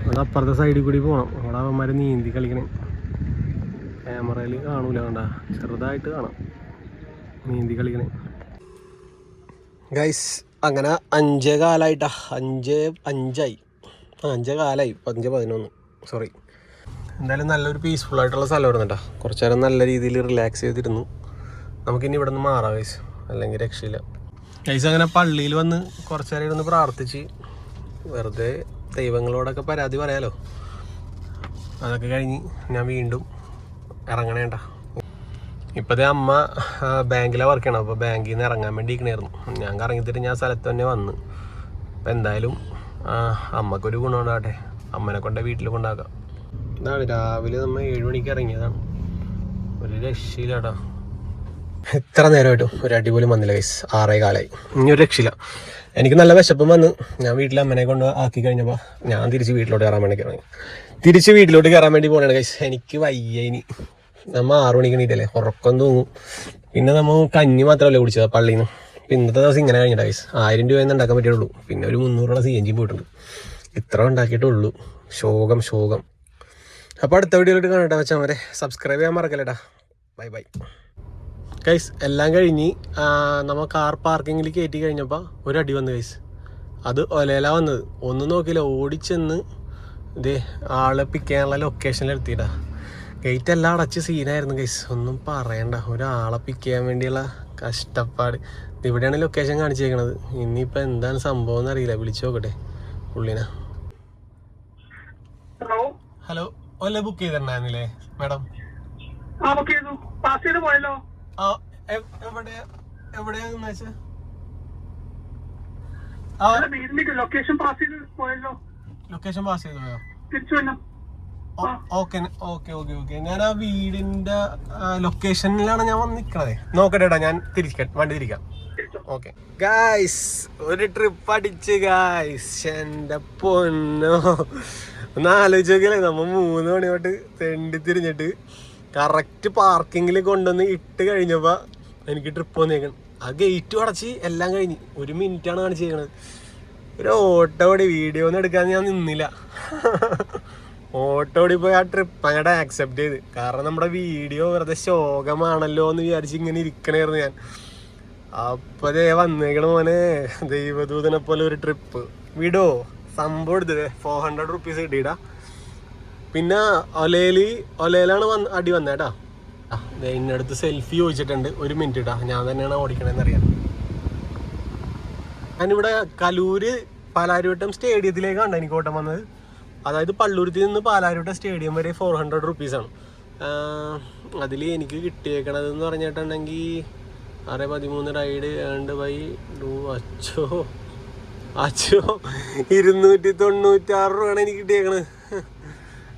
S1: അത് അപ്പുറത്തെ സൈഡിൽ കൂടി പോകണം. അവിടെ അവന്മാർ നീന്തി കളിക്കണേ. ക്യാമറയിൽ കാണൂല, കണ്ട ചെറുതായിട്ട് കാണാം നീന്തി കളിക്കണേ ഗൈസ്. അങ്ങനെ 5 കാലമായിട്ടാ, 5 കാലമായി 5:11 സോറി. എന്തായാലും നല്ലൊരു പീസ്ഫുൾ ആയിട്ടുള്ള സ്ഥലമായിരുന്നു കേട്ടോ. കുറച്ച് നേരം നല്ല രീതിയിൽ റിലാക്സ് ചെയ്തിരുന്നു. നമുക്കിനി ഇവിടെ നിന്ന് മാറാം ഗൈസ്, അല്ലെങ്കിൽ രക്ഷയില്ല ഗൈസ്. അങ്ങനെ പള്ളിയിൽ വന്ന് കുറച്ച് നേരം ഇരുന്ന് പ്രാർത്ഥിച്ച് വെറുതെ ദൈവങ്ങളോടൊക്കെ പരാതി പറയാലോ. അതൊക്കെ കഴിഞ്ഞ് ഞാൻ വീണ്ടും ഇറങ്ങണേണ്ട. ഇപ്പോഴത്തെ അമ്മ ബാങ്കിലാണ് വർക്ക് ചെയ്യണം. അപ്പോൾ ബാങ്കിൽ നിന്ന് ഇറങ്ങാൻ വേണ്ടി ഇരിക്കണായിരുന്നു. ഞാൻ കറങ്ങിത്തിട്ട് ഞാൻ സ്ഥലത്ത് തന്നെ വന്ന്. അപ്പം എന്തായാലും അമ്മക്കൊരു ഗുണമുണ്ടാകട്ടെ, അമ്മനെ കൊണ്ട് വീട്ടിൽ കൊണ്ടാക്കാം. ഇതാണ് രാവിലെ നമ്മൾ 7 മണിക്ക് ഇറങ്ങിയതാണ്. ഒരു രക്ഷയില്ല കേട്ടോ. എത്ര നേരമായിട്ടും ഒരു അടിപൊളി വന്നില്ല ഗൈസ്. 6 കാലമായി, ഇനി ഒരു രക്ഷയില്ല. എനിക്ക് നല്ല വിശപ്പം വന്ന് ഞാൻ വീട്ടിൽ അമ്മനെ കൊണ്ട് ആക്കി കഴിഞ്ഞപ്പോൾ ഞാൻ തിരിച്ച് വീട്ടിലോട്ട് കയറാൻ വേണ്ടി ഇറങ്ങി. തിരിച്ച് വീട്ടിലോട്ട് കയറാൻ വേണ്ടി പോകണേ ഗൈസ്. എനിക്ക് വയ്യ. ഇനി നമ്മൾ 6 മണിക്ക് എണീറ്റല്ലേ, ഉറക്കം തൂങ്ങും. പിന്നെ നമ്മൾ കഞ്ഞി മാത്രമല്ലേ കുടിച്ചത് പള്ളിയിൽ നിന്ന്. അപ്പം ഇന്നത്തെ ദിവസം ഇങ്ങനെ കഴിഞ്ഞിട്ട് ഗൈസ്. 1000 രൂപ ഉണ്ടാക്കാൻ പറ്റുള്ളൂ. പിന്നെ ഒരു 300 CNG പോയിട്ടുണ്ട്. ഇത്ര ഉണ്ടാക്കിയിട്ടുള്ളൂ. ശോകം. അപ്പോൾ അടുത്ത വീഡിയോയിലോട്ട് കാണട്ടെ വെച്ചാൽ വരെ. സബ്സ്ക്രൈബ് ചെയ്യാൻ മറക്കല്ലേട്ടാ. Bye guys. എല്ലാം കഴിഞ്ഞ് നമ്മൾ കാർ പാർക്കിങ്ങിൽ കയറ്റി കഴിഞ്ഞപ്പോൾ ഒരു അടി വന്നു ഗൈസ്. അത് ഒലയില വന്നത്. ഒന്നും നോക്കിയില്ല, ഓടിച്ചെന്ന് ഇതേ ആളെ പിക്ക് ചെയ്യാനുള്ള ലൊക്കേഷനിൽ എത്തിയിട്ടാ. ഗേറ്റ് എല്ലാം അടച്ച് സീനായിരുന്നു ഗൈസ്. ഒന്നും പറയണ്ട. ഒരാളെ പിക്ക് ചെയ്യാൻ വേണ്ടിയുള്ള കഷ്ടപ്പാട്. ഇവിടെയാണ് ലൊക്കേഷൻ കാണിച്ചേക്കണത്. ഇനിയിപ്പോൾ എന്താണ് സംഭവം എന്നറിയില്ല. വിളിച്ചു നോക്കട്ടെ പുള്ളിനെ. ഹലോ, ഒല ബുക്ക് ചെയ്തിട്ടുണ്ടായിരുന്നില്ലേ മാഡം? എവിടെയാന്ന് വെച്ചാ ലൊക്കേഷൻ പാസ് ചെയ്ത് പോയോ? ഓക്കെ. ഞാൻ ആ വീടിന്റെ ലൊക്കേഷനിലാണ് ഞാൻ വന്ന് നിക്കണേ. നോക്കട്ടെടാ, ഞാൻ വണ്ടി തിരിക്കാം. ഓക്കെ ഗായ്സ്, ഒരു ട്രിപ്പ് അടിച്ച് ഗായ്സ്. എന്റെ പൊന്നോ, ഒന്ന് ആലോചിച്ച് നോക്കിയല്ലേ. നമ്മൾ 3 മണി തൊട്ട് തെണ്ടി തിരിഞ്ഞിട്ട് കറക്റ്റ് പാർക്കിങ്ങിൽ കൊണ്ടുവന്ന് ഇട്ട് കഴിഞ്ഞപ്പോൾ എനിക്ക് ട്രിപ്പ് വന്നേക്കണം. ആ ഗേറ്റ് അടച്ച് എല്ലാം കഴിഞ്ഞ് 1 മിനിറ്റാണ് കാണിച്ചേക്കണത്. ഒരു ഓട്ടോ ഓടി വീഡിയോ ഒന്നും എടുക്കാൻ ഞാൻ നിന്നില്ല. ഓട്ടോ ഓടി പോയി ആ ട്രിപ്പ് അങ്ങോട്ട് ആക്സെപ്റ്റ് ചെയ്ത്. കാരണം നമ്മുടെ വീഡിയോ വെറുതെ ശോകമാണല്ലോ എന്ന് വിചാരിച്ച് ഇങ്ങനെ ഇരിക്കണായിരുന്നു ഞാൻ. അപ്പതേ വന്നേക്കണ മോനെ, ദൈവദൂതനെ പോലെ ഒരു ട്രിപ്പ്. വിടോ സംഭവം എടുത്തത് 400 റുപ്പീസ് കിട്ടിയിട്ടാ. പിന്നെ ഒലയിലാണ് അടി വന്നേട്ടാ. ഇന്നടുത്ത് സെൽഫി ചോദിച്ചിട്ടുണ്ട്. 1 മിനിറ്റ് ഇട്ടാ, ഞാൻ തന്നെയാണ് ഓടിക്കണേന്നറിയാം. ഞാനിവിടെ കലൂര് പാലാരിവട്ടം സ്റ്റേഡിയത്തിലേക്കാണ് എനിക്ക് ഓട്ടം വന്നത്. അതായത് പള്ളുരുത്തിൽ നിന്ന് പാലാരിവട്ടം സ്റ്റേഡിയം വരെ 400 റുപ്പീസാണ്. അതിൽ എനിക്ക് കിട്ടിയേക്കണതെന്ന് പറഞ്ഞിട്ടുണ്ടെങ്കിൽ 6:13 റൈഡ് ഏണ്ട് ബൈ 2 അച്ചോ അച്ഛോ 296 രൂപയാണ് എനിക്ക് കിട്ടിയേക്കണത്.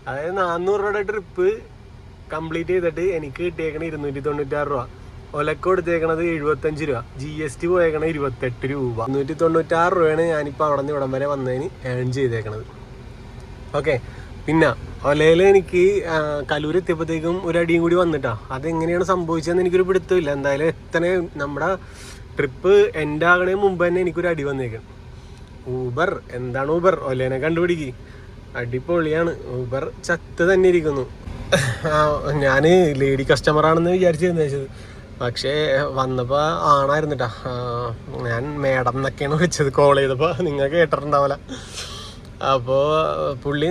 S1: അതായത് 400 രൂപയുടെ ട്രിപ്പ് കംപ്ലീറ്റ് ചെയ്തിട്ട് എനിക്ക് കിട്ടിയേക്കണ 296 രൂപ. ഒലക്ക് കൊടുത്തേക്കണത് 75 രൂപ. GST പോയേക്കണ 28 രൂപ. 296 രൂപയാണ് ഞാനിപ്പോൾ അവിടെ നിന്ന് ഇവിടം വരെ വന്നതിന് ഏൺ ചെയ്തേക്കണത്. ഓക്കെ, പിന്നെ ഒലയിൽ എനിക്ക് കലൂർ എത്തിയപ്പോഴത്തേക്കും ഒരു അടിയും കൂടി വന്നിട്ടാ. അതെങ്ങനെയാണ് സംഭവിച്ചതെന്ന് എനിക്കൊരു പിടുത്തമില്ല. എന്തായാലും എത്തനെ നമ്മുടെ ട്രിപ്പ് എൻ്റെ ആകണേ മുമ്പ് തന്നെ എനിക്കൊരു അടി വന്നേക്കണം. ഊബർ എന്താണ് ഊബർ? ഒലേനെ കണ്ടുപിടിക്ക്. അടിപൊളിയാണ്. ഊബർ ചത്ത് തന്നെ ഇരിക്കുന്നു. ഞാൻ ലേഡി കസ്റ്റമറാണെന്ന് വിചാരിച്ചിരുന്നത്, പക്ഷേ വന്നപ്പോൾ ആണായിരുന്നിട്ടാ. ഞാൻ മേഡം എന്നൊക്കെയാണ് വിളിച്ചത് കോൾ ചെയ്തപ്പോൾ. നിങ്ങൾക്ക് കേട്ടിട്ടുണ്ടാവില്ല. അപ്പോൾ പുള്ളി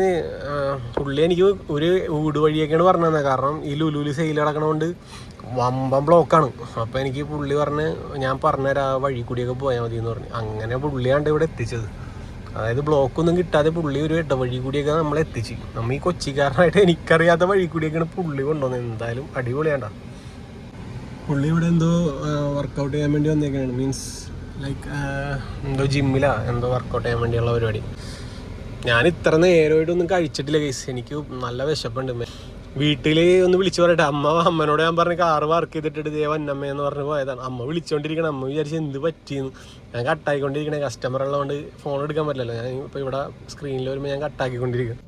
S1: എനിക്ക് ഒരു ഊട് വഴിയൊക്കെയാണ് പറഞ്ഞു തന്നെ. കാരണം ഈ ലുലുവിൽ സെയിൽ നടക്കണതുകൊണ്ട് വമ്പം ബ്ലോക്കാണ്. അപ്പോൾ എനിക്ക് പുള്ളി പറഞ്ഞ് ഞാൻ പറഞ്ഞുതരാം ആ വഴി കൂടിയൊക്കെ പോയാൽ മതി എന്ന് പറഞ്ഞു. അങ്ങനെ പുള്ളിയാണ് ഇവിടെ എത്തിച്ചത്. അതായത് ബ്ലോക്കൊന്നും കിട്ടാതെ പുള്ളി ഒരു ഇടവഴി കൂടിയൊക്കെ നമ്മളെ എത്തിച്ച്. നമ്മൾ ഈ കൊച്ചിക്കാരനായിട്ട് എനിക്കറിയാത്ത വഴി കൂടിയൊക്കെയാണ് പുള്ളി കൊണ്ടുവന്നത്. എന്തായാലും അടിപൊളിയാണ്ട. പുള്ളി ഇവിടെ എന്തോ വർക്കൗട്ട് ചെയ്യാൻ വേണ്ടി വന്നേക്കാണ്. മീൻസ് ലൈക്ക് എന്തോ ജിമ്മിലാ എന്തോ വർക്കൗട്ട് ചെയ്യാൻ വേണ്ടിയുള്ള പരിപാടി. ഞാൻ ഇത്ര നേരമായിട്ടൊന്നും കഴിച്ചിട്ടില്ല ഗൈസ്. എനിക്ക് നല്ല വിശപ്പുണ്ട്. വീട്ടിൽ ഒന്ന് വിളിച്ചു പറയട്ടെ. അമ്മനോട് ഞാൻ പറഞ്ഞ കാറ് വർക്ക് ചെയ്തിട്ട് ദേ വന്നമ്മയെന്ന് പറഞ്ഞ് പോയതാണ്. അമ്മ വിളിച്ചോണ്ടിരിക്കണം. അമ്മ വിചാരിച്ച് എന്ത് പറ്റിയെന്ന്. ഞാൻ കട്ടാക്കിക്കൊണ്ടിരിക്കണേ. കസ്റ്റമർ ഉള്ളതുകൊണ്ട് ഫോൺ എടുക്കാൻ പറ്റില്ലല്ലോ. ഞാൻ ഇപ്പോൾ ഇവിടെ സ്ക്രീനിൽ വരുമ്പോൾ ഞാൻ കട്ടാക്കിക്കൊണ്ടിരിക്കും.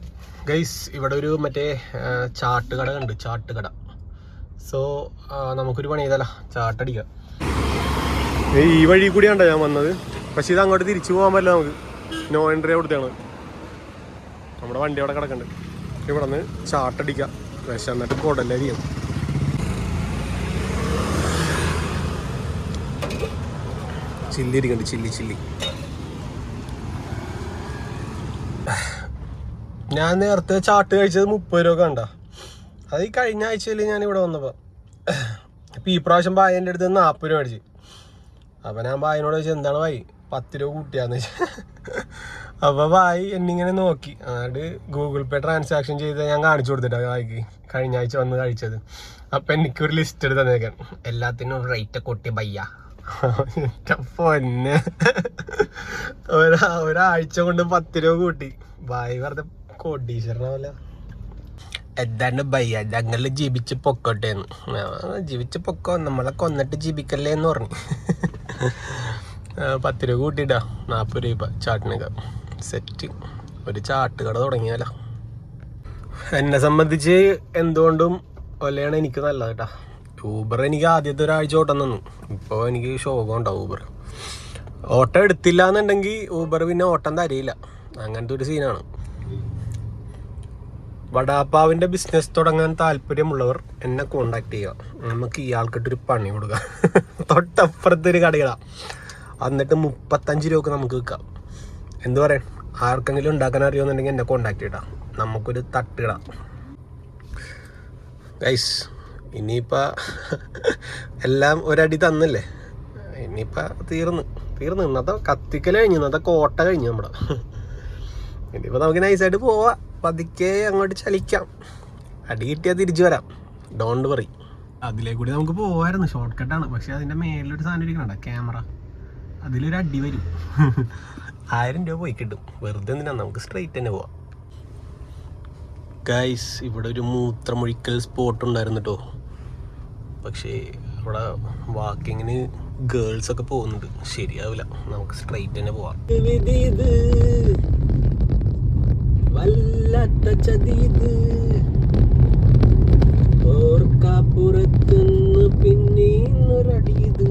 S1: ഗൈസ് ഇവിടെ ഒരു മറ്റേ ചാട്ടുകട കണ്ട്. ചാട്ടുകട. സോ നമുക്കൊരു പണി ചെയ്താലോ, ചാട്ടടിക്കാം. ഈ വഴി കൂടിയാണ്ടോ ഞാൻ വന്നത്. പക്ഷേ ഇത് അങ്ങോട്ട് തിരിച്ചു പോകാൻ പറ്റില്ല. നമുക്ക് നോ എൻട്രി കൊടുത്താണ്. നമ്മുടെ വണ്ടി അവിടെ കിടക്കുന്നുണ്ട്. ഇവിടെ നിന്ന് ചാട്ടടിക്കാം. പക്ഷെ എന്നിട്ട് കൊടലരിയാണ്. ചില്ലി ഇരിക്കുന്നുണ്ട്. ചില്ലി ഞാൻ നേരത്തെ ചാട്ട് കഴിച്ചത് 30 രൂപ കണ്ട. അത് ഈ കഴിഞ്ഞ ആഴ്ചയിൽ ഞാൻ ഇവിടെ വന്നപ്പോൾ. ഇപ്പം ഈ പ്രാവശ്യം ബായ എൻ്റെ അടുത്ത് 40 രൂപ അടിച്ച്. അപ്പം ഞാൻ ബായനോട് ചോദിച്ചാൽ എന്താണ് ബായി 10 രൂപ കൂട്ടിയാന്ന് വെച്ചാൽ. അപ്പോൾ ബായി എന്നിങ്ങനെ നോക്കി. എന്നിട്ട് ഗൂഗിൾ പേ ട്രാൻസാക്ഷൻ ചെയ്ത് ഞാൻ കാണിച്ചു കൊടുത്തിട്ടാ ബായിക്ക് കഴിഞ്ഞ ആഴ്ച വന്ന് കഴിച്ചത്. അപ്പം എനിക്കൊരു ലിസ്റ്റ് എടുത്ത് തന്നേക്കാൻ. എല്ലാത്തിനും റേറ്റ് കൊട്ടി ബയ്യ. പൊന്നെ ഒരാഴ്ച കൊണ്ട് 10 രൂപ കൂട്ടി. ബായി വെറുതെ കോടീശ്വരനാവല്ല. എന്താണ് ബയ്യ ഞങ്ങൾ ജീവിച്ച് പൊക്കോട്ടെ എന്ന്. ജീവിച്ച് പൊക്കോ, നമ്മളെ കൊന്നിട്ട് ജീവിക്കല്ലേ എന്ന് പറഞ്ഞു. 10 രൂപ കൂട്ടിയിട്ടാ 40 രൂപ ചാട്ടിനൊക്കെ. സെറ്റ്. ഒരു ചാട്ടുകട തുടങ്ങിയാലോ. എന്നെ സംബന്ധിച്ച് എന്തുകൊണ്ടും ഒലയാണ് എനിക്ക് നല്ലത് കേട്ടാ. ഊബർ എനിക്ക് ആദ്യത്തെ ഒരാഴ്ച ഓട്ടം തന്നു. ഇപ്പോൾ എനിക്ക് ശോകം ഉണ്ടാവും ഊബർ. ഓട്ടം എടുത്തില്ല എന്നുണ്ടെങ്കിൽ ഊബർ പിന്നെ ഓട്ടം തരില്ല. അങ്ങനത്തെ ഒരു സീനാണ്. വടാപ്പാവിൻ്റെ ബിസിനസ് തുടങ്ങാൻ താല്പര്യമുള്ളവർ എന്നെ കോണ്ടാക്ട് ചെയ്യുക. നമുക്ക് ഇയാൾക്കിട്ടൊരു പണി കൊടുക്കാം. തൊട്ടപ്പുറത്തൊരു കടയിടാം. എന്നിട്ട് 35 രൂപക്ക് നമുക്ക് വിൽക്കാം. എന്തു പറയാൻ, ആർക്കെങ്കിലും ഉണ്ടാക്കാൻ അറിയുമെന്നുണ്ടെങ്കിൽ എന്നെ കോണ്ടാക്ട് ചെയ്യണം. നമുക്കൊരു തട്ടിടാം ഗൈസ്. ഇനിയിപ്പോൾ എല്ലാം ഒരടി തന്നില്ലേ, ഇനിയിപ്പോൾ തീർന്നു. ഇന്നത്തെ കത്തിക്കൽ കഴിഞ്ഞു. ഇന്നത്തെ കോട്ട കഴിഞ്ഞു നമ്മുടെ. ഇനിയിപ്പോൾ നമുക്ക് നൈസായിട്ട് പോവാം. പതുക്കെ അങ്ങോട്ട് ചലിക്കാം. അടി കിട്ടിയാൽ തിരിച്ചു വരാം. Don't worry. അതിലേക്കൂടി നമുക്ക് പോവായിരുന്നു. ഷോർട്ട് കട്ടാണ്. പക്ഷെ അതിൻ്റെ മേലിലൊരു സാധനം ഇരിക്കണ ക്യാമറ. അതിലൊരു അടി വരും. 1000 രൂപ പോയി കിട്ടും. വെറുതെ എന്തിനാ, നമുക്ക് സ്ട്രെയിറ്റ് തന്നെ പോവാം. ഗൈസ് ഇവിടെ ഒരു മൂത്രമൊഴിക്കൽ സ്പോട്ട് ഉണ്ടായിരുന്നു കേട്ടോ. പക്ഷേ അവിടെ വാക്കിങ്ങിന് ഗേൾസൊക്കെ പോകുന്നുണ്ട്. ശരിയാവില്ല, നമുക്ക് സ്ട്രെയിറ്റ് തന്നെ പോവാം. വല്ലാത്ത ചതീത് ഓർക്കാപ്പുറത്തുനിന്ന് പിന്നീന്നൊരടിയത്.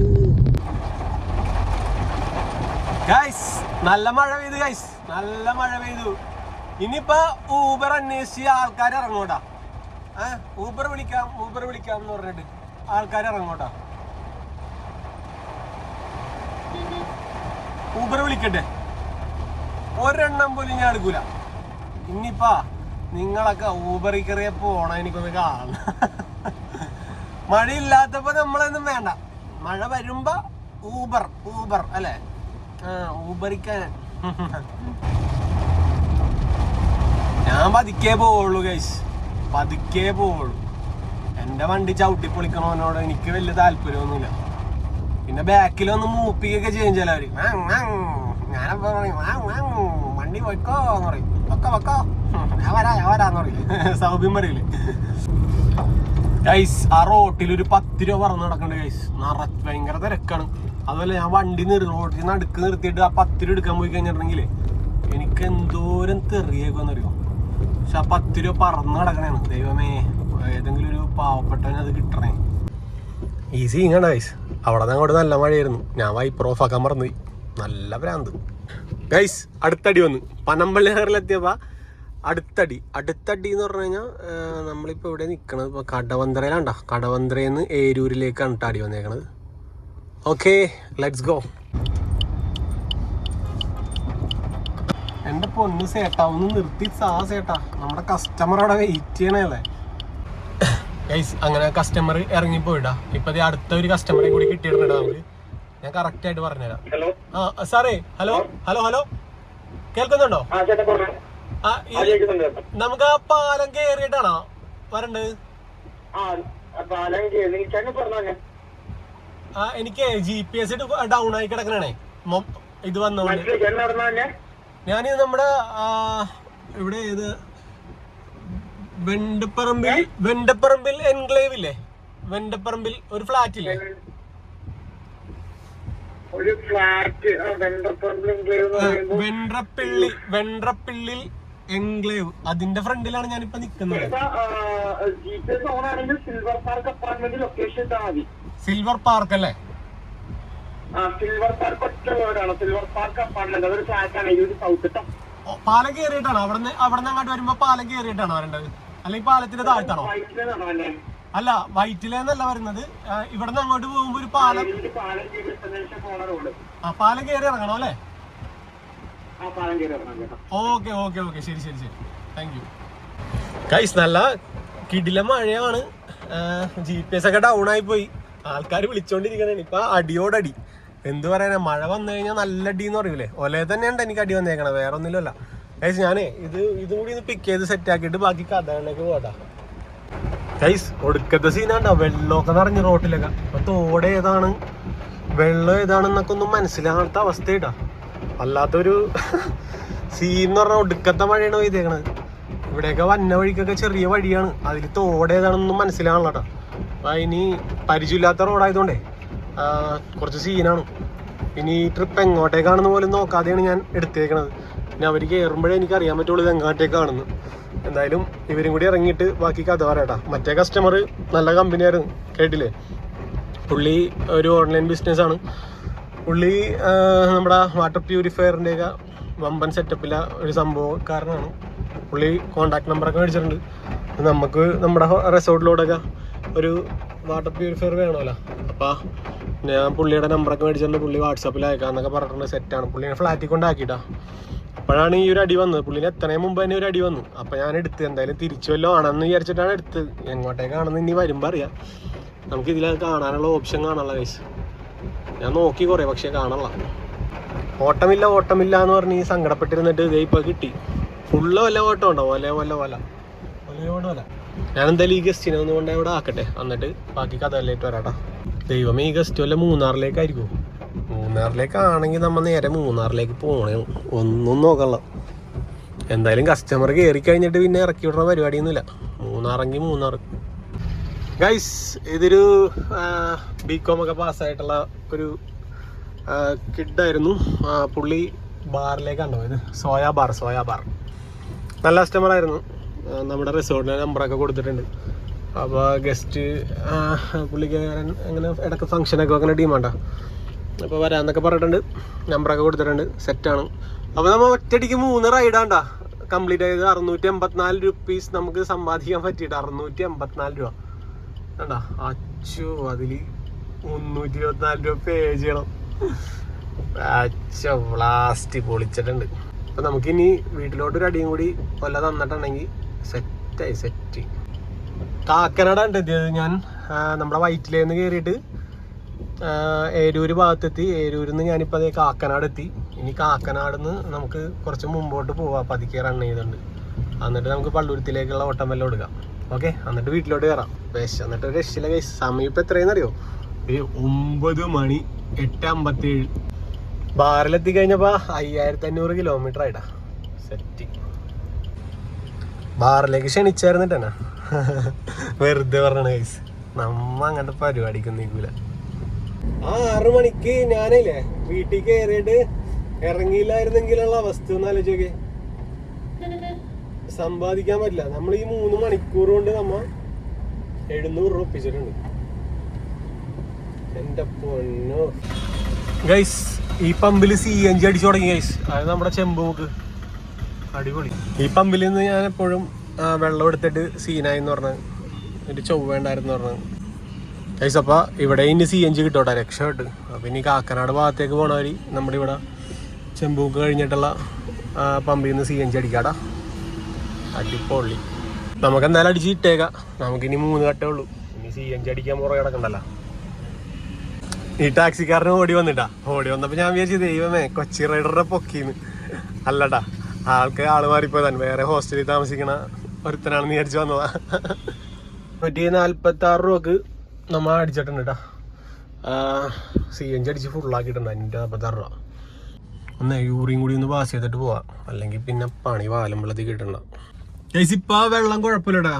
S1: ഗൈസ് നല്ല മഴ പെയ്തു. ഗൈസ് നല്ല മഴ പെയ്തു. ഇനിയിപ്പോ ഊബർ അന്വേഷിച്ച് ആൾക്കാർ ഇറങ്ങോട്ടാ. ഊബർ വിളിക്കാം എന്ന് പറഞ്ഞിട്ട് ആൾക്കാർ ഇറങ്ങോട്ടാ. ഊബർ വിളിക്കട്ടെ. ഒരെണ്ണം പോലും ഞാൻ എടുക്കൂല. ഇനിയിപ്പാ നിങ്ങളൊക്കെ ഊബറിൽ കയറിയ പോണ എനിക്കൊന്ന് കാണണം. മഴയില്ലാത്തപ്പോ നമ്മളൊന്നും വേണ്ട. മഴ വരുമ്പോ ഊബർ അല്ലേ? ഊബറിക്കാൻ ഞാൻ പതുക്കേ പോവുള്ളൂ ഗൈസ്. പതുക്കേ പോവുള്ളൂ. എൻ്റെ വണ്ടി ചവിട്ടി പൊളിക്കണോനോട് എനിക്ക് വലിയ താല്പര്യമൊന്നുമില്ല. പിന്നെ ബാക്കിലൊന്ന് മൂപ്പിക്കൊക്കെ ചെയ്യും ചിലവര്. ഞാനപ്പോ വണ്ടി വെക്കോ എന്ന് പറയും. വെക്കോ ഞാൻ വരാന്ന് പറയില്ലേ, സൗബിൻ പറയില്ലേ. ഗൈസ് ആ റോട്ടിൽ ഒരു 10 രൂപ പറന്ന് നടക്കുന്നുണ്ട് ഗൈസ്. ഭയങ്കര തിരക്കാണ്. അതുപോലെ ഞാൻ വണ്ടി റോട്ടിൽ നടുക്ക് നിർത്തിയിട്ട് ആ 10 രൂപ എടുക്കാൻ പോയി കഴിഞ്ഞിട്ടുണ്ടെങ്കിൽ എനിക്ക് എന്തോരം തെറിയേക്കുമെന്ന് അറിയോ. പക്ഷെ ആ 10 രൂപ പറന്ന് നടക്കണേണ്. ദൈവമേ, ഏതെങ്കിലും ഒരു പാവപ്പെട്ടവന് അത് കിട്ടണേ. ഈസി ഇങ്ങണ്ട ഗൈസ്. അവിടെ നിന്ന് അങ്ങോട്ട് നല്ല മഴയായിരുന്നു. ഞാൻ വൈപ്പർ ഓഫ് ആക്കാൻ മറന്നുപോയി. നല്ല ഭ്രാന്ത് ഗൈസ്. അടുത്തടി വന്ന് പനമ്പള്ളി നഗറിലെത്തിയപ്പോൾ അടുത്തടി എന്ന് പറഞ്ഞു കഴിഞ്ഞാൽ നമ്മളിപ്പോൾ ഇവിടെ നിൽക്കണത് ഇപ്പോൾ കടവന്ത്രയിലാണ്ടാ. കടവന്ത്രയിൽ നിന്ന് ഏരൂരിലേക്കാണ് അടി വന്നേക്കണത്. Okay, let's go. എൻ്റെ പൊന്ന് സേട്ടാ, ഒന്ന് നിർത്തി സേട്ടാ, നമ്മുടെ കസ്റ്റമർ അവിടെ വെയിറ്റ് ചെയ്യണല്ലേ ഗൈസ്. അങ്ങനെ കസ്റ്റമർ ഇറങ്ങിപ്പോയിട്ടാ. ഇപ്പൊ അടുത്ത ഒരു കസ്റ്റമറെ കൂടി കിട്ടിയിട്ടുണ്ട് നമുക്ക്. ഞാൻ കറക്റ്റ് ആയിട്ട് പറഞ്ഞുതരാം. ആ സാറേ, ഹലോ കേൾക്കുന്നുണ്ടോ? നമുക്ക് ആ പാലം കയറിയിട്ടാണോ വരണ്ടത്? എനിക്ക് GPS ഡൗൺ ആയി കിടക്കണേ ഇത് വന്നോണ്ട്. ഞാന് നമ്മുടെ ഇവിടെ ഏത് വെണ്ടപ്പറമ്പിൽ എൻക്ലേവ് ഇല്ലേ, വെണ്ടപ്പറമ്പിൽ ഒരു ഫ്ലാറ്റ് ഇല്ലേ, വെണ്ട്രപ്പിള്ളിൽ എൻക്ലേവ്, അതിന്റെ ഫ്രണ്ടിലാണ് ഞാനിപ്പോ നിക്കുന്നത്. സിൽവർ പാർക്ക് അല്ലേ? പാലം കയറിയിട്ടാണോ അവിടെ അങ്ങോട്ട് വരുമ്പോ പാലം കയറിയിട്ടാണോ വരേണ്ടത്, അല്ലെങ്കിൽ പാലത്തിന്റെ താഴത്താണോ? അല്ല, വൈറ്റിലെന്നല്ല വരുന്നത്. ഇവിടെ നിന്ന് അങ്ങോട്ട് പോകുമ്പോ ഒരു പാലം കയറി ഇറങ്ങണോ അല്ലേ? ഓക്കെ ശരി താങ്ക് യു ഗൈസ്. നല്ല കിടില മഴയാണ്. GPS ഒക്കെ ഡൗൺ ആയി പോയി. ആൾക്കാർ വിളിച്ചോണ്ടിരിക്കണേ ഇപ്പൊ അടിയോടടി. എന്ത് പറയാനാ, മഴ വന്നു കഴിഞ്ഞാൽ നല്ല അടി എന്ന് പറയൂലേ, ഒലേ തന്നെയാണ് എനിക്ക് അടി വന്നേക്കണത്, വേറെ ഒന്നുമില്ല ഗൈസ്. ഞാനേ ഇതും കൂടി ഒന്ന് പിക്ക് ചെയ്ത് സെറ്റ് ആക്കിയിട്ട് ബാക്കി കഥകളിലേക്ക് പോകട്ടാ ഗൈസ്. ഒടുക്കത്തെ സീനാണ്ടോ, വെള്ളമൊക്കെ നിറഞ്ഞു റോട്ടിലൊക്കെ. അപ്പൊ തോടെ ഏതാണ് വെള്ളം ഏതാണെന്നൊക്കെ ഒന്നും മനസ്സിലാകാത്ത അവസ്ഥയിട്ടാ. അല്ലാത്തൊരു സീൻ എന്ന് പറഞ്ഞാൽ ഒടുക്കത്തെ മഴയാണ് പെയ്തേക്കണത്. ഇവിടെയൊക്കെ വന്ന വഴിക്കൊക്കെ ചെറിയ വഴിയാണ്, അതിൽ തോടെ ഏതാണെന്നൊന്നും മനസ്സിലാകണല്ലോ കേട്ടോ. അപ്പൊ ഇനി പരിചയമില്ലാത്ത റോഡായതുകൊണ്ടേ കുറച്ച് സീനാണ്. ഇനി ഈ ട്രിപ്പ് എങ്ങോട്ടേക്കാണെന്ന് പോലും നോക്കാതെയാണ് ഞാൻ എടുത്തേക്കണത്. പിന്നെ അവർ കയറുമ്പോഴേ എനിക്ക് അറിയാൻ പറ്റുള്ളൂ ഇത് എങ്ങോട്ടേക്കാണെന്ന്. എന്തായാലും ഇവരും കൂടി ഇറങ്ങിയിട്ട് ബാക്കി കഥ പറയാട്ടാ. മറ്റേ കസ്റ്റമർ നല്ല കമ്പനിയായിരുന്നു, കേട്ടില്ലേ? പുള്ളി ഒരു ഓൺലൈൻ ബിസിനസ്സാണ്. പുള്ളി നമ്മുടെ വാട്ടർ പ്യൂരിഫയറിൻ്റെയൊക്കെ വമ്പൻ സെറ്റപ്പിലെ ഒരു സംഭവക്കാരനാണ്. പുള്ളി കോണ്ടാക്ട് നമ്പറൊക്കെ മേടിച്ചിട്ടുണ്ട്. നമുക്ക് നമ്മുടെ റിസോർട്ടിലോടൊക്കെ ഒരു വാട്ടർ പ്യൂരിഫയർ വേണമല്ലോ. അപ്പോൾ ഞാൻ പുള്ളിയുടെ നമ്പറൊക്കെ മേടിച്ചിട്ടുണ്ട്. പുള്ളി വാട്സാപ്പിൽ അയക്കാമെന്നൊക്കെ പറഞ്ഞിട്ടുണ്ട്. സെറ്റാണ്. പുള്ളിനെ ഫ്ലാറ്റിൽ കൊണ്ടാക്കിയിട്ടാ. അപ്പോഴാണ് ഈ ഒരു അടി വന്നത്. പുള്ളിനെ എത്രയും മുമ്പ് തന്നെ ഒരു അടി വന്നു. അപ്പോൾ ഞാൻ എടുത്ത് എന്തായാലും തിരിച്ചു വല്ലോ ആണെന്ന് വിചാരിച്ചിട്ടാണ് എടുത്തത്. എങ്ങോട്ടേക്കാണെന്ന് ഇനി വരുമ്പോൾ അറിയാം. നമുക്ക് ഇതിൽ കാണാനുള്ള ഓപ്ഷൻ കാണാനുള്ള കേസ് ഞാൻ നോക്കി കുറേ, പക്ഷേ കാണാനുള്ള ഓട്ടമില്ല എന്ന് പറഞ്ഞ് ഈ സങ്കടപ്പെട്ടിരുന്നിട്ട് ഇതേ ഇപ്പോൾ കിട്ടി. ഫുള്ള് വല്ല ഓട്ടം ഉണ്ടോ? ഒലയോടല്ല. ഞാൻ എന്തായാലും ഈ ഗസ്റ്റിനെ ഒന്നുകൊണ്ട് ഇവിടെ ആക്കട്ടെ, എന്നിട്ട് ബാക്കി കഥകളിലേക്ക് വരാട്ടാ. ദൈവമേ, ഈ ഗസ്റ്റ് വല്ല മൂന്നാറിലേക്കായിരിക്കും. മൂന്നാറിലേക്കാണെങ്കിൽ നമ്മൾ നേരെ മൂന്നാറിലേക്ക് പോകണേ, ഒന്നും നോക്കണ്ട. എന്തായാലും കസ്റ്റമർ കയറി കഴിഞ്ഞിട്ട് പിന്നെ ഇറക്കി വിടുന്ന പരിപാടിയൊന്നുമില്ല. മൂന്നാറെങ്കിൽ മൂന്നാർ ഗൈസ്. ഇതൊരു BCom ഒക്കെ പാസ്സായിട്ടുള്ള ഒരു കിഡായിരുന്നു. പുള്ളി ബാറിലേക്കാണ് പോയത്. സോയാ ബാർ നല്ല കസ്റ്റമറായിരുന്നു. നമ്മുടെ റിസോർട്ടിലെ നമ്പറൊക്കെ കൊടുത്തിട്ടുണ്ട്. അപ്പോൾ ഗസ്റ്റ് പുള്ളിക്കാരൻ അങ്ങനെ ഇടയ്ക്ക് ഫംഗ്ഷനൊക്കെ അങ്ങനെ ഡിമാൻഡാ. അപ്പോൾ വരാമെന്നൊക്കെ പറഞ്ഞിട്ടുണ്ട്. നമ്പറൊക്കെ കൊടുത്തിട്ടുണ്ട്. സെറ്റാണ്. അപ്പോൾ നമ്മൾ ഒറ്റയടിക്ക് 3 റൈഡാണ്ടാ കംപ്ലീറ്റ് ചെയ്ത് 684 രൂപീസ് നമുക്ക് സമ്പാദിക്കാൻ പറ്റിയിട്ട്. 684 രൂപ കണ്ടാ. അച്ചോ, അതിൽ 324 രൂപ പേ ചെയ്യണം. അച്ചോ, ബ്ലാസ്റ്റ് പൊളിച്ചിട്ടുണ്ട്. അപ്പോൾ നമുക്കിനി വീട്ടിലോട്ടൊരു അടിയും കൂടി കൊല്ല തന്നിട്ടുണ്ടെങ്കിൽ സെറ്റ്. കാക്കനാട് എത്തിയത് ഞാൻ. നമ്മുടെ വൈറ്റിലേന്ന് കയറിയിട്ട് ഏരൂര് ഭാഗത്തെത്തി. ഏരൂരിൽ നിന്ന് ഞാനിപ്പോൾ അതേ കാക്കനാട് എത്തി. ഇനി കാക്കനാട് നിന്ന് നമുക്ക് കുറച്ച് മുമ്പോട്ട് പോവാം. പതുക്കെ റൺ ചെയ്തിട്ടുണ്ട്. എന്നിട്ട് നമുക്ക് പള്ളുരുത്തിലേക്കുള്ള ഓട്ടം വല്ലതും എടുക്കാം. ഓക്കെ, എന്നിട്ട് വീട്ടിലോട്ട് കയറാം. എന്നിട്ട് ഒരു രക്ഷയില്ല ഗൈസ്. സമയം ഇപ്പം എത്രയെന്ന് അറിയോ? ഒരു 9 മണി 8:57. ബാറിലെത്തി കഴിഞ്ഞപ്പോ 1500 കിലോമീറ്റർ ആയിട്ടാ സെറ്റ്. ബാറിലേക്ക് ക്ഷണിച്ചായിരുന്നിട്ടാ വെറുതെ പറഞ്ഞ ഗൈസ്, നമ്മ അങ്ങനത്തെ പരിപാടിക്കൊന്നും നിൽക്കൂല. 6 മണിക്ക് ഞാനില്ലേ വീട്ടിൽ കയറിയിട്ട് ഇറങ്ങിയില്ലായിരുന്നെങ്കിലുള്ള അവസ്ഥ ഒന്ന് ആലോചിച്ചോക്കെ. സമ്പാദിക്കാൻ പറ്റില്ല. നമ്മൾ ഈ 3 മണിക്കൂർ കൊണ്ട് നമ്മ 700 രൂപ ഒപ്പിച്ചിട്ടുണ്ട്. എന്റെ പൊന്നോ ഗൈസ്, ഈ പമ്പിൽ CNG അടിച്ചു തുടങ്ങി ഗൈസ്. അത് നമ്മുടെ ചെമ്പൂക്ക് അടിപൊളി. ഈ പമ്പിൽ നിന്ന് ഞാൻ എപ്പോഴും വെള്ളം എടുത്തിട്ട് സീനായി എന്ന് പറഞ്ഞത് ഒരു ചൊവ്വേണ്ടായിരുന്നു പറഞ്ഞത് ഗൈസ്. അപ്പോൾ ഇവിടെ ഇനി CNG കിട്ടോട്ടെ, രക്ഷപ്പെട്ട്. അപ്പോൾ ഇനി കാക്കനാട് ഭാഗത്തേക്ക് പോകണവർ നമ്മുടെ ഇവിടെ ചെമ്പൂക്ക് കഴിഞ്ഞിട്ടുള്ള പമ്പിൽ നിന്ന് CNG അടിക്കാടാ. അടിപൊളി. നമുക്ക് എന്തായാലും അടിച്ച് ഇട്ടേക്കാം. നമുക്കിനി 3 കട്ടേ ഉള്ളൂ. ഇനി CNG അടിക്കാൻ പുറകെ കിടക്കണ്ടല്ലോ. ഈ ടാക്സിക്കാരന് ഓടി വന്നപ്പോൾ ഞാൻ വിചാരിച്ചു ദൈവമേ കൊച്ചി റൈഡറുടെ പൊക്കിന്ന്. അല്ലട്ടാ, ആള് മാറിപ്പോയതാണ്. വേറെ ഹോസ്റ്റലിൽ താമസിക്കണ ഒരുത്തനാണെന്ന് വിചാരിച്ചു വന്നതാ. 146 രൂപക്ക് നമ്മൾ അടിച്ചിട്ടുണ്ട് കേട്ടാ. CNG അടിച്ച് ഫുള്ളാക്കിയിട്ടുണ്ട്. 146 രൂപ. ഒന്ന് യൂറിയും കൂടി ഒന്ന് പാസ് ചെയ്തിട്ട് പോവാം, അല്ലെങ്കിൽ പിന്നെ പണി വാലും വെള്ളത്തിൽ കിട്ടണ്ട. ഗൈസ്, ഇപ്പം വെള്ളം കുഴപ്പമില്ലടാ.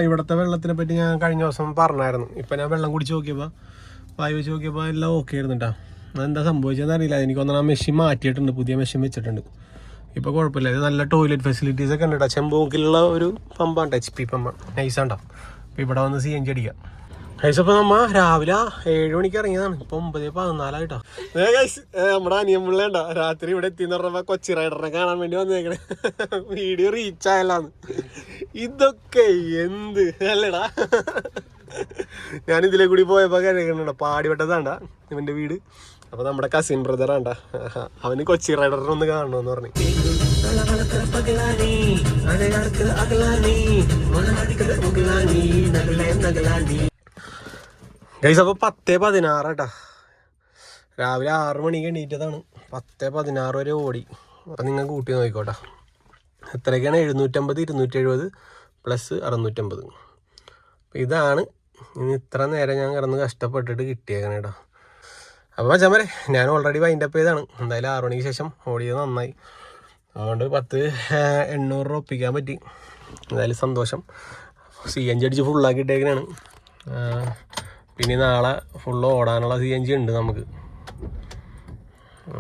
S1: ഇവിടുത്തെ വെള്ളത്തിനെ പറ്റി ഞാൻ കഴിഞ്ഞ ദിവസം പറഞ്ഞായിരുന്നു. ഇപ്പം ഞാൻ വെള്ളം കുടിച്ച് നോക്കിയപ്പോൾ വായി വെച്ച് നോക്കിയപ്പോൾ എല്ലാം ഓക്കെ ആയിരുന്നു കേട്ടോ. അതെന്താ സംഭവിച്ചതെന്ന് അറിയില്ല. എനിക്ക് തോന്നുന്നു ആ മെഷീൻ മാറ്റിയിട്ടുണ്ട്, പുതിയ മെഷീൻ വെച്ചിട്ടുണ്ട്. ഇപ്പോൾ കുഴപ്പമില്ല. ഇത് നല്ല ടോയ്ലറ്റ് ഫെസിലിറ്റീസ് ഒക്കെ ഉണ്ട് കേട്ടോ. ചെമ്പൂക്കിലുള്ള ഒരു പമ്പാണ്, HP പമ്പാണ്, നൈസാണ്ടോ. അപ്പോൾ ഇവിടെ വന്ന് CNG അടിക്കാം ഗൈസ്. അപ്പോൾ നമ്മ രാവിലെ 7 മണിക്ക് ഇറങ്ങിയതാണ്. ഇപ്പോൾ 9:14 ഗൈസ്. നമ്മുടെ അനിയമ്പിള്ള ഉണ്ടോ രാത്രി ഇവിടെ എത്തിയെന്ന് പറഞ്ഞപ്പോൾ കൊച്ചി റൈഡറിനെ കാണാൻ വേണ്ടി വന്നേക്കണേ. Video reach ആയല്ലാന്ന്. ഇതൊക്കെ എന്ത് അല്ലേടാ. ഞാൻ ഇതിലെ കൂടി പോയപ്പോൾ കഴിക്കണ പാടിവട്ടതാണ്ടാ ഇവൻ്റെ വീട്. അപ്പോൾ നമ്മുടെ കസിൻ ബ്രദറാണ്ടാ, അവന് കൊച്ചി റൈഡറിനെ ഒന്ന് കാണണമെന്ന് പറഞ്ഞു. ഗൈസ്, അപ്പോൾ 10:16 കേട്ടാ. രാവിലെ 6 മണിക്ക് എണീറ്റതാണ്. 10:16 വരെ ഓടി. അപ്പം നിങ്ങൾ കൂട്ടി നോക്കിക്കോട്ടെ എത്രയൊക്കെയാണ്. 750, 270 പ്ലസ് 650. അപ്പം ഇതാണ് ഇനി ഇത്ര നേരം ഞാൻ കിടന്ന് കഷ്ടപ്പെട്ടിട്ട് കിട്ടിയേക്കണേ കേട്ടോ. അപ്പോൾ മച്ചാന്മാരെ, ഞാൻ ഓൾറെഡി വൈൻഡപ്പ് ചെയ്താണ്. എന്തായാലും 6 മണിക്ക് ശേഷം ഓടിയത് നന്നായി. അതുകൊണ്ട് 800 രൂപ ഒപ്പിക്കാൻ പറ്റി. എന്തായാലും സന്തോഷം. CNG അടിച്ച് ഫുള്ളാക്കിയിട്ടേക്കണാണ്. പിന്നെ നാളെ ഫുള്ള് ഓടാനുള്ള CNG ഉണ്ട് നമുക്ക്.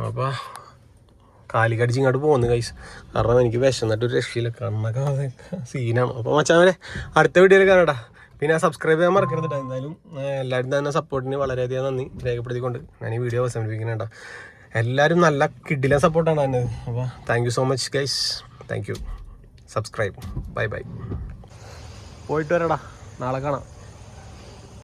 S1: അപ്പോൾ കാലിക്കടിച്ച് ഇങ്ങോട്ട് പോകുന്നു ഗൈസ്. കാരണം എനിക്ക് വിശന്നിട്ടൊരു രക്ഷയില്ല, കണ്ണൊക്കെ സീനാണ്. അപ്പോൾ മച്ചാന്മാരെ, അടുത്ത വീഡിയോയിൽ കാണാട്ടാ. പിന്നെ സബ്സ്ക്രൈബ് ചെയ്യാൻ മറക്കരുത് കേട്ടോ. എന്തായാലും എല്ലാവരും തന്നെ സപ്പോർട്ടിന് വളരെയധികം നന്ദി രേഖപ്പെടുത്തിക്കൊണ്ട് ഞാൻ ഈ വീഡിയോ അവസാനിപ്പിക്കുന്നുണ്ടോ. എല്ലാവരും നല്ല കിഡിലെ സപ്പോർട്ടാണ് തന്നെ. അപ്പോൾ thank you so much guys. Thank you. Subscribe. Bye. പോയിട്ട് വരാടാ, നാളെ കാണാം.